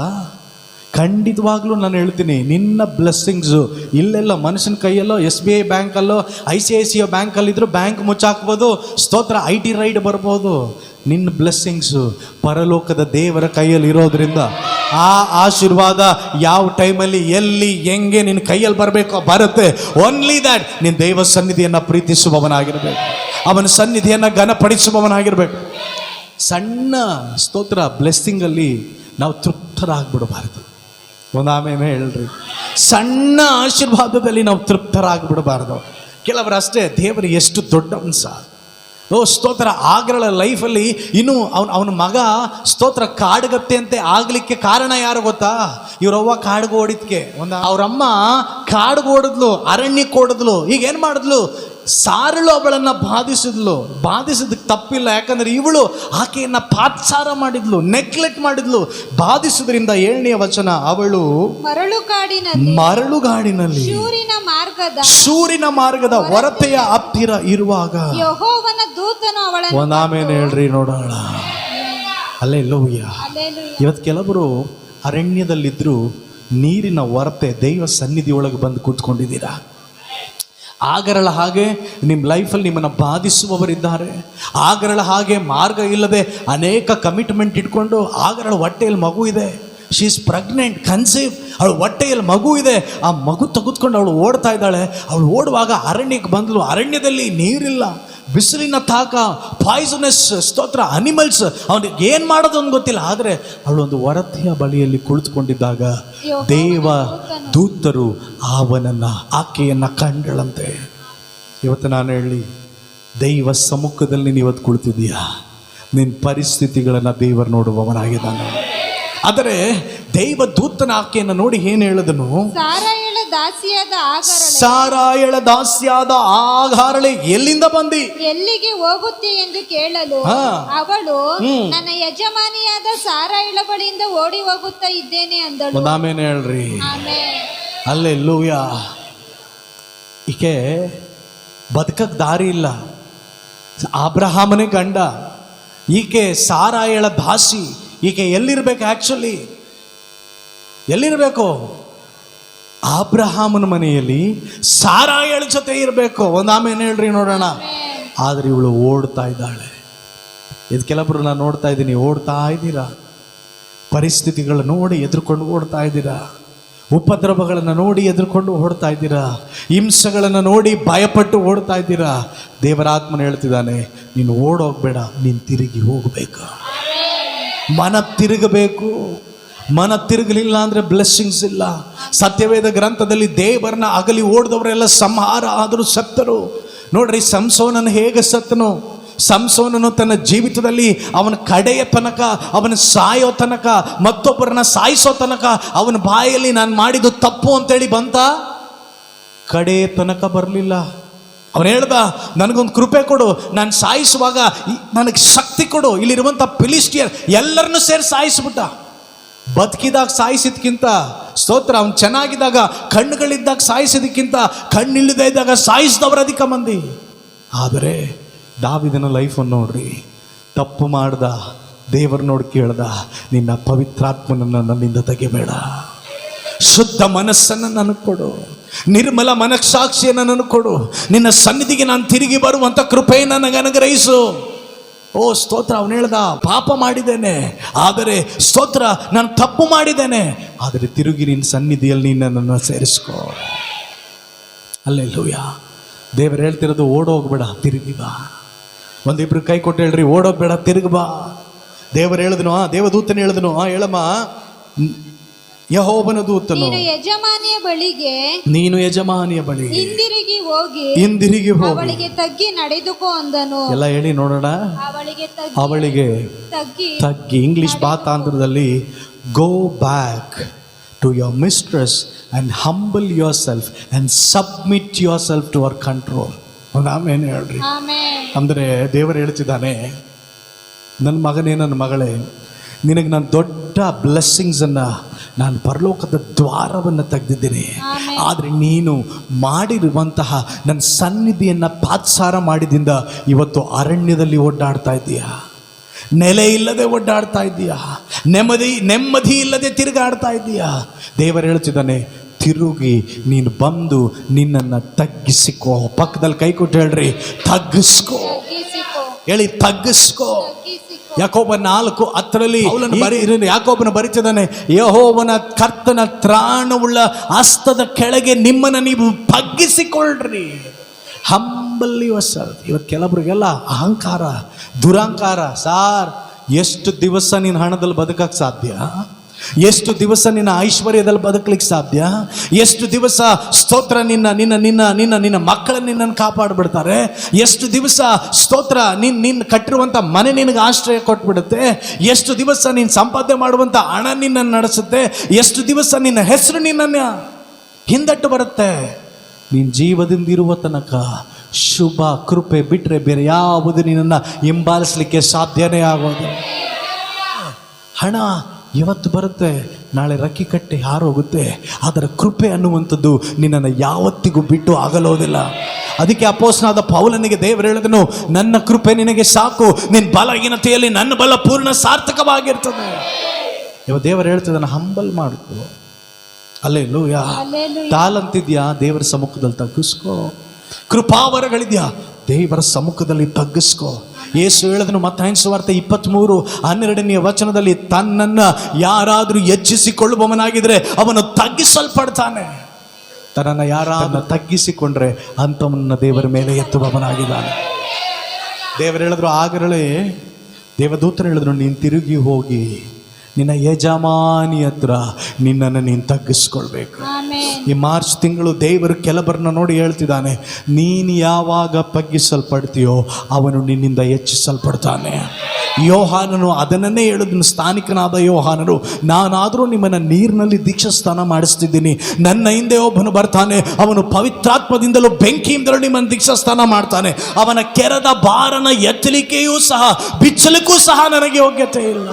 ಖಂಡಿತವಾಗ್ಲೂ ನಾನು ಹೇಳ್ತೀನಿ, ನಿನ್ನ ಬ್ಲೆಸ್ಸಿಂಗ್ಸು ಇಲ್ಲೆಲ್ಲ ಮನುಷ್ಯನ ಕೈಯಲ್ಲೋ, SBI ಬ್ಯಾಂಕಲ್ಲೋ, ICICI ಬ್ಯಾಂಕಲ್ಲಿದ್ದರೂ ಬ್ಯಾಂಕ್ ಮುಚ್ಚಾಕ್ಬೋದು, ಸ್ತೋತ್ರ IT ರೈಡ್ ಬರ್ಬೋದು. ನಿನ್ನ ಬ್ಲೆಸ್ಸಿಂಗ್ಸು ಪರಲೋಕದ ದೇವರ ಕೈಯಲ್ಲಿ ಇರೋದ್ರಿಂದ ಆ ಆಶೀರ್ವಾದ ಯಾವ ಟೈಮಲ್ಲಿ ಎಲ್ಲಿ ಹೆಂಗೆ ನಿನ್ನ ಕೈಯಲ್ಲಿ ಬರಬೇಕೋ ಬರುತ್ತೆ. ಓನ್ಲಿ ದ್ಯಾಟ್ ನಿನ್ನ ದೈವ ಸನ್ನಿಧಿಯನ್ನು ಪ್ರೀತಿಸುವವನಾಗಿರ್ಬೇಕು, ಅವನ ಸನ್ನಿಧಿಯನ್ನು ಘನಪಡಿಸುವವನಾಗಿರ್ಬೇಕು. ಸಣ್ಣ ಸ್ತೋತ್ರ ಬ್ಲೆಸ್ಸಿಂಗಲ್ಲಿ ನಾವು ತೃಪ್ತರಾಗ್ಬಿಡಬಾರ್ದು. ಒಂದು ಆಮೇಲೆ ಹೇಳ್ರಿ, ಸಣ್ಣ ಆಶೀರ್ವಾದದಲ್ಲಿ ನಾವು ತೃಪ್ತರಾಗ್ಬಿಡಬಾರ್ದು. ಕೆಲವರು ಅಷ್ಟೇ, ದೇವರು ಎಷ್ಟು ದೊಡ್ಡವನು ಸಹ. ಸ್ತೋತ್ರ, ಆಗರ ಲೈಫಲ್ಲಿ ಇನ್ನೂ ಅವನ ಮಗ ಸ್ತೋತ್ರ ಕಾಡ್ಗತ್ತೆ ಅಂತೆ ಆಗ್ಲಿಕ್ಕೆ ಕಾರಣ ಯಾರು ಗೊತ್ತಾ? ಇವ್ರವ್ವ ಕಾಡ್ಗೆ ಓಡಿದ್ಕೆ, ಅವ್ರಮ್ಮ ಕಾಡ್ಗೆ ಓಡಿದ್ಲು, ಅರಣ್ಯಕ್ಕೆ ಓಡಿದ್ಲು. ಈಗ ಏನು ಮಾಡಿದ್ಲು? ಸಾರಳು ಅವಳನ್ನು ಬಾಧಿಸಿದಕ್ಕೆ ತಪ್ಪಿಲ್ಲ. ಯಾಕಂದ್ರೆ ಇವಳು ಆಕೆಯನ್ನ ತಾತ್ಸಾರ ಮಾಡಿದ್ಲು, ನೆಗ್ಲೆಕ್ಟ್ ಮಾಡಿದ್ಲು. ಬಾಧಿಸಿದ್ರಿಂದ 7ನೇ ವಚನ, ಅವಳು ಮರಳುಗಾಡಿನಲ್ಲಿ ಶೂರಿನ ಮಾರ್ಗದ ಹೊರತೆಯ ಹತ್ತಿರ ಇರುವಾಗ ಯೆಹೋವನ ದೂತನು ಅವಳನ್ನು ಒಂದಾಮೇಲೆ ಹೇಳ್ರಿ ನೋಡೋಣ. ಹಲ್ಲೆಲೂಯ. ಇವತ್ತು ಕೆಲವರು ಅರಣ್ಯದಲ್ಲಿದ್ರು, ನೀರಿನ ಹೊರತೆ ದೈವ ಸನ್ನಿಧಿ ಒಳಗೆ ಬಂದು ಕೂತ್ಕೊಂಡಿದ್ದೀರಾ. ಆಗರಳ ಹಾಗೆ ನಿಮ್ಮ ಲೈಫಲ್ಲಿ ನಿಮ್ಮನ್ನು ಬಾಧಿಸುವವರಿದ್ದಾರೆ. ಆಗರಳ ಹಾಗೆ ಮಾರ್ಗ ಇಲ್ಲದೆ ಅನೇಕ ಕಮಿಟ್ಮೆಂಟ್ ಇಟ್ಕೊಂಡು, ಆಗರಳ ಹೊಟ್ಟೆಯಲ್ಲಿ ಮಗು ಇದೆ, ಶಿ ಈಸ್ ಪ್ರೆಗ್ನೆಂಟ್, ಕನ್ಸೀವ್, ಅವಳು ಹೊಟ್ಟೆಯಲ್ಲಿ ಮಗು ಇದೆ, ಆ ಮಗು ತೆಗೆದುಕೊಂಡು ಅವಳು ಓಡ್ತಾ ಇದ್ದಾಳೆ. ಅವಳು ಓಡುವಾಗ ಅರಣ್ಯಕ್ಕೆ ಬಂದಳು. ಅರಣ್ಯದಲ್ಲಿ ನೀರಿಲ್ಲ, ಬಿಸಿಲಿನ ತಾಕ, ಪಾಯ್ಸನಸ್ ಸ್ತೋತ್ರ ಅನಿಮಲ್ಸ್, ಅವನಿಗೆ ಏನು ಮಾಡೋದು ಅಂತ ಗೊತ್ತಿಲ್ಲ. ಆದರೆ ಅವಳೊಂದು ಹೊರತೆಯ ಬಳಿಯಲ್ಲಿ ಕುಳಿತುಕೊಂಡಿದ್ದಾಗ ದೇವ ದೂತರು ಆಕೆಯನ್ನು ಕಂಡಳಂತೆ. ಇವತ್ತು ನಾನು ಹೇಳಿ, ದೈವ ಸಮ್ಮುಖದಲ್ಲಿ ನೀನು ಇವತ್ತು ಕುಳಿತಿದ್ದೀಯಾ, ನಿನ್ನ ಪರಿಸ್ಥಿತಿಗಳನ್ನು ದೇವರು ನೋಡುವವನಾಗಿದ್ದಾನೆ. ಆದರೆ ದೈವ ದೂತನ ಆಕೆಯನ್ನು ನೋಡಿ ಏನು ಹೇಳಿದನು? ಸಾರಾಯಳ ದಾಸಿಯಾದ ಆಗಾರಳೆ ಎಲ್ಲಿಂದ ಬಂದಿ, ಎಲ್ಲಿಗೆ ಹೋಗುತ್ತೆ ಎಂದು ಕೇಳಲು ಅವಳು, ನನ್ನ ಯಜಮಾನಿಯಾದ ಸಾರಾಯಳ ಬಳಿಯಿಂದ ಓಡಿ ಹೋಗುತ್ತಾ ಇದ್ದೇನೆ ಅಂದಳು. ಆಮೇಲೆ ಹೇಳ್ರಿ, ಹಲ್ಲೆಲೂಯ. ಈಕೆ ಬದುಕಕ್ಕೆ ದಾರಿ ಇಲ್ಲ. ಅಬ್ರಹಾಮನೇ ಗಂಡ, ಈಕೆ ಸಾರಾಯಳ ದಾಸಿ. ಈಕೆ ಎಲ್ಲಿರ್ಬೇಕು? ಆ್ಯಕ್ಚುಲಿ ಎಲ್ಲಿರಬೇಕು? ಅಬ್ರಹಾಮನ ಮನೆಯಲ್ಲಿ ಸಾರಾಯಳ ಜೊತೆ ಇರಬೇಕು. ಆಮೇಲೆ ಹೇಳ್ರಿ ನೋಡೋಣ. ಆದರೆ ಇವಳು ಓಡ್ತಾ ಇದ್ದಾಳೆ. ಇದು ಕೆಲವರು ನಾನು ನೋಡ್ತಾ ಇದ್ದೀನಿ, ಓಡ್ತಾ ಇದ್ದೀರಾ. ಪರಿಸ್ಥಿತಿಗಳ ನೋಡಿ ಎದುರ್ಕೊಂಡು ಓಡ್ತಾ ಇದ್ದೀರಾ. ಉಪದ್ರವಗಳನ್ನು ನೋಡಿ ಎದುರ್ಕೊಂಡು ಓಡ್ತಾ ಇದ್ದೀರಾ. ಹಿಂಸೆಗಳನ್ನು ನೋಡಿ ಭಯಪಟ್ಟು ಓಡ್ತಾ ಇದ್ದೀರಾ. ದೇವರಾತ್ಮನ ಹೇಳ್ತಿದ್ದಾನೆ, ನೀನು ಓಡೋಗ್ಬೇಡ, ನೀನು ತಿರುಗಿ ಹೋಗಬೇಕು, ಮನ ತಿರುಗಬೇಕು. ಮನ ತಿರುಗಲಿಲ್ಲ ಅಂದರೆ ಬ್ಲೆಸ್ಸಿಂಗ್ಸ್ ಇಲ್ಲ. ಸತ್ಯವೇದ ಗ್ರಂಥದಲ್ಲಿ ದೇವರನ್ನ ಅಗಲಿ ಓಡಿದವರೆಲ್ಲ ಸಂಹಾರ ಆದರೂ ಸತ್ತರು. ನೋಡ್ರಿ, ಸಂಸೋನನು ಹೇಗೆ ಸತ್ತನು? ಸಂಸೋನನು ತನ್ನ ಜೀವಿತದಲ್ಲಿ ಅವನ ಕಡೆಯ ತನಕ, ಅವನ ಸಾಯೋ ತನಕ, ಮತ್ತೊಬ್ಬರನ್ನ ಸಾಯಿಸೋ ತನಕ ಅವನ ಬಾಯಲ್ಲಿ ನಾನು ಮಾಡಿದ್ದು ತಪ್ಪು ಅಂತೇಳಿ ಬಂತ? ಕಡೆಯ ತನಕ ಬರಲಿಲ್ಲ. ಅವನು ಹೇಳ್ದ, ನನಗೊಂದು ಕೃಪೆ ಕೊಡು, ನಾನು ಸಾಯಿಸುವಾಗ ನನಗೆ ಶಕ್ತಿ ಕೊಡು. ಇಲ್ಲಿರುವಂಥ ಫಿಲಿಸ್ಟಿಯರ್ ಎಲ್ಲರನ್ನೂ ಸೇರಿ ಸಾಯಿಸ್ಬಿಟ್ಟ. ಬದುಕಿದಾಗ ಸಾಯಿಸಿದ್ಕಿಂತ ಸ್ತೋತ್ರ, ಅವನು ಚೆನ್ನಾಗಿದ್ದಾಗ ಕಣ್ಣುಗಳಿದ್ದಾಗ ಸಾಯಿಸಿದಕ್ಕಿಂತ ಕಣ್ಣಿಲ್ಲದೆ ಇದ್ದಾಗ ಸಾಯಿಸಿದವರು ಅಧಿಕ ಮಂದಿ. ಆದರೆ ದಾವೀದನ ಲೈಫನ್ನು ನೋಡ್ರಿ, ತಪ್ಪು ಮಾಡ್ದ, ದೇವರು ನೋಡಿ ಕೇಳ್ದ, ನಿನ್ನ ಪವಿತ್ರಾತ್ಮನನ್ನು ನನ್ನಿಂದ ತೆಗಿಬೇಡ, ಶುದ್ಧ ಮನಸ್ಸನ್ನು ನನಗೆ ಕೊಡು, ನಿರ್ಮಲ ಮನಸ್ಸಾಕ್ಷಿಯನ್ನು ನನಗೆ ಕೊಡು, ನಿನ್ನ ಸನ್ನಿಧಿಗೆ ನಾನು ತಿರುಗಿ ಬರುವಂಥ ಕೃಪೆಯನ್ನು ನನಗೆ ಅನುಗ್ರಹಿಸು. ಓ ಸ್ತೋತ್ರ, ಅವನು ಹೇಳ್ದ ಪಾಪ ಮಾಡಿದ್ದೇನೆ, ಆದರೆ ಸ್ತೋತ್ರ ನಾನು ತಪ್ಪು ಮಾಡಿದ್ದೇನೆ, ಆದರೆ ತಿರುಗಿ ನಿನ್ನ ಸನ್ನಿಧಿಯಲ್ಲಿ ನನ್ನನ್ನು ಸೇರಿಸ್ಕೋ. ಅಲ್ಲೆಲ್ಲೂಯ. ದೇವರು ಹೇಳ್ತಿರೋದು ಓಡೋಗ್ಬೇಡ, ತಿರುಗಿ ಬಾ. ಒಂದಿಬ್ರು ಕೈ ಕೊಟ್ಟು ಹೇಳ್ರಿ, ಓಡೋಗ್ಬೇಡ, ತಿರುಗಿ ಬಾ. ದೇವರು ಹೇಳಿದನು, ದೇವದೂತನ ಹೇಳಿದನು, ಹೇಳಮ್ಮ, ಯೆಹೋವನ ದೂತನು, ನೀನು ಯಜಮಾನಿಯ ಬಳಿಗೆ ಹಿಂದಿರುಗಿ ಹೋಗಿ ಅವಳಿಗೆ ತಗ್ಗಿ ನಡೆದುಕೋ ಅಂದನು. ಎಲ್ಲ ಹೇಳಿ ನೋಡೋಣ. ಅವಳಿಗೆ ತಗ್ಗಿ, ಇಂಗ್ಲಿಷ್ ಭಾಷಾಂತರದಲ್ಲಿ go back to your mistress and humble yourself and submit yourself to her control. ಆಮೇಲೆ ಹೇಳ್ರಿ. ಅಂದರೆ ದೇವರು ಹೇಳ್ತಿದ್ದಾನೆ, ನನ್ನ ಮಗನೇ, ನನ್ನ ಮಗಳೇ, ನಿನಗೆ ನಾನು ದೊಡ್ಡ ಬ್ಲೆಸ್ಸಿಂಗ್ಸನ್ನು, ನಾನು ಪರಲೋಕದ ದ್ವಾರವನ್ನು ತೆಗೆದಿದ್ದೀನಿ. ಆದರೆ ನೀನು ಮಾಡಿರುವಂತಹ ನನ್ನ ಸನ್ನಿಧಿಯನ್ನು ತಾತ್ಸಾರ ಮಾಡಿದಿಂದ ಇವತ್ತು ಅರಣ್ಯದಲ್ಲಿ ಓಡಾಡ್ತಾ ಇದ್ದೀಯಾ, ನೆಲೆ ಇಲ್ಲದೆ ಓಡಾಡ್ತಾ ಇದ್ದೀಯಾ, ನೆಮ್ಮದಿ ಇಲ್ಲದೆ ತಿರುಗಾಡ್ತಾ ಇದ್ದೀಯಾ. ದೇವರು ಹೇಳ್ತಿದ್ದಾನೆ, ತಿರುಗಿ ನೀನು ಬಂದು ನಿನ್ನನ್ನು ತಗ್ಗಿಸಿಕೋ. ಪಕ್ಕದಲ್ಲಿ ಕೈ ಕೊಟ್ಟು ಹೇಳ್ರಿ, ತಗ್ಗಿಸ್ಕೋ. ಹೇಳಿ, ತಗ್ಗಿಸ್ಕೋ. ಯಾಕೋಬ 4:10 ಯಾಕೋಬನ ಬರೀತಿದ್ದಾನೆ, ಯೆಹೋವನ ಕರ್ತನ ತ್ರಾಣವುಳ್ಳ ಹಸ್ತದ ಕೆಳಗೆ ನಿಮ್ಮನ್ನು ನೀವು ತಗ್ಗಿಸಿಕೊಳ್ಳ್ರಿ. Humble yourself. ಇವತ್ತು ಕೆಲವರಿಗೆಲ್ಲ ಅಹಂಕಾರ, ದುರಹಂಕಾರ. ಸಾರ್, ಎಷ್ಟು ದಿವಸ ನೀನು ಹಣದಲ್ಲಿ ಬದುಕಕ್ಕೆ ಸಾಧ್ಯ? ಎಷ್ಟು ದಿವಸ ನಿನ್ನ ಐಶ್ವರ್ಯದಲ್ಲಿ ಬದುಕಲಿಕ್ಕೆ ಸಾಧ್ಯ? ಎಷ್ಟು ದಿವಸ ಸ್ತೋತ್ರ ನಿನ್ನ ನಿನ್ನ ನಿನ್ನ ನಿನ್ನ ನಿನ್ನ ಮಕ್ಕಳನ್ನ ನಿನ್ನನ್ನು ಕಾಪಾಡಿಬಿಡ್ತಾರೆ? ಎಷ್ಟು ದಿವಸ ಸ್ತೋತ್ರ ನಿನ್ನ ಕಟ್ಟಿರುವಂಥ ಮನೆ ನಿನಗೆ ಆಶ್ರಯ ಕೊಟ್ಬಿಡುತ್ತೆ? ಎಷ್ಟು ದಿವಸ ನೀನು ಸಂಪಾದನೆ ಮಾಡುವಂಥ ಹಣ ನಿನ್ನನ್ನು ನಡೆಸುತ್ತೆ? ಎಷ್ಟು ದಿವಸ ನಿನ್ನ ಹೆಸರು ನಿನ್ನನ್ನು ಹಿಂದಟ್ಟು ಬರುತ್ತೆ? ನೀನು ಜೀವದಿಂದಿರುವ ತನಕ ಶುಭ ಕೃಪೆ ಬಿಟ್ಟರೆ ಬೇರೆ ಯಾವುದು ನಿನ್ನನ್ನು ಹಿಂಬಾಲಿಸಲಿಕ್ಕೆ ಸಾಧ್ಯನೇ ಆಗೋದು. ಹಣ ಇವತ್ತು ಬರುತ್ತೆ, ನಾಳೆ ರಕ್ಕಿ ಕಟ್ಟಿ ಹಾರೋಗುತ್ತೆ. ಅದರ ಕೃಪೆ ಅನ್ನುವಂಥದ್ದು ನಿನ್ನನ್ನು ಯಾವತ್ತಿಗೂ ಬಿಟ್ಟು ಆಗಲೋದಿಲ್ಲ. ಅದಕ್ಕೆ ಅಪೊಸ್ತಲನಾದ ಪೌಲನಿಗೆ ದೇವರು ಹೇಳಿದನು, ನನ್ನ ಕೃಪೆ ನಿನಗೆ ಸಾಕು, ನಿನ್ನ ಬಲಹೀನತೆಯಲ್ಲಿ ನನ್ನ ಬಲ ಪೂರ್ಣ ಸಾರ್ಥಕವಾಗಿರ್ತದೆ. ಇವತ್ತು ದೇವರು ಹೇಳ್ತಿದ್ದಾನೆ, ಹಂಬಲ್ ಮಾಡ್ಕೋ. ಅಲ್ಲೇಲೂಯಾ. ತಾಲಂತಿದ್ಯಾ, ದೇವರ ಸಮ್ಮುಖದಲ್ಲಿ ತಗ್ಗಿಸ್ಕೋ. ಕೃಪಾವರಗಳಿದ್ಯಾ, ದೇವರ ಸಮ್ಮುಖದಲ್ಲಿ ತಗ್ಗಿಸ್ಕೋ. ಯೇಸು ಹೇಳಿದನು ಮತ್ತಾಯನ ಸುವಾರ್ತೆ 23:12 ತನ್ನನ್ನು ಯಾರಾದರೂ ಹೆಚ್ಚಿಸಿಕೊಳ್ಳುವವನಾಗಿದ್ರೆ ಅವನು ತಗ್ಗಿಸಲ್ಪಡ್ತಾನೆ. ತನ್ನನ್ನು ಯಾರಾದ್ರೂ ತಗ್ಗಿಸಿಕೊಂಡ್ರೆ ಅಂಥವನ್ನ ದೇವರ ಮೇಲೆ ಎತ್ತುವವನಾಗಿದ್ದಾನೆ. ದೇವರು ಹೇಳಿದ್ರು, ಆಗಲೇ ದೇವದೂತರು ಹೇಳಿದ್ರು, ನೀನು ತಿರುಗಿ ಹೋಗಿ ನಿನ್ನ ಯಜಮಾನಿ ಹತ್ರ ನಿನ್ನನ್ನು ನೀನು ತಗ್ಗಿಸ್ಕೊಳ್ಬೇಕು. ಈ ಮಾರ್ಚ್ ತಿಂಗಳು ದೇವರು ಕೆಲವರನ್ನ ನೋಡಿ ಹೇಳ್ತಿದ್ದಾನೆ, ನೀನು ಯಾವಾಗ ತಗ್ಗಿಸಲ್ಪಡ್ತೀಯೋ ಅವನು ನಿನ್ನಿಂದ ಹೆಚ್ಚಿಸಲ್ಪಡ್ತಾನೆ. ಯೋಹಾನನು ಅದನ್ನೇ ಹೇಳಿದನು, ಸ್ಥಾನಿಕನಾದ ಯೋಹಾನನು, ನಾನಾದರೂ ನಿಮ್ಮನ್ನು ನೀರಿನಲ್ಲಿ ದೀಕ್ಷಾಸ್ನಾನ ಮಾಡಿಸ್ತಿದ್ದೀನಿ, ನನ್ನ ಹಿಂದೆ ಒಬ್ಬನು ಬರ್ತಾನೆ, ಅವನು ಪವಿತ್ರಾತ್ಮದಿಂದಲೂ ಬೆಂಕಿಯಿಂದಲೂ ನಿಮ್ಮನ್ನು ದೀಕ್ಷಾಸ್ನಾನ ಮಾಡ್ತಾನೆ, ಅವನ ಕೆರದ ಭಾರನ ಎತ್ತಲಿಕೆಯೂ ಸಹ ಬಿಚ್ಚಲಿಕ್ಕೂ ಸಹ ನನಗೆ ಯೋಗ್ಯತೆ ಇಲ್ಲ.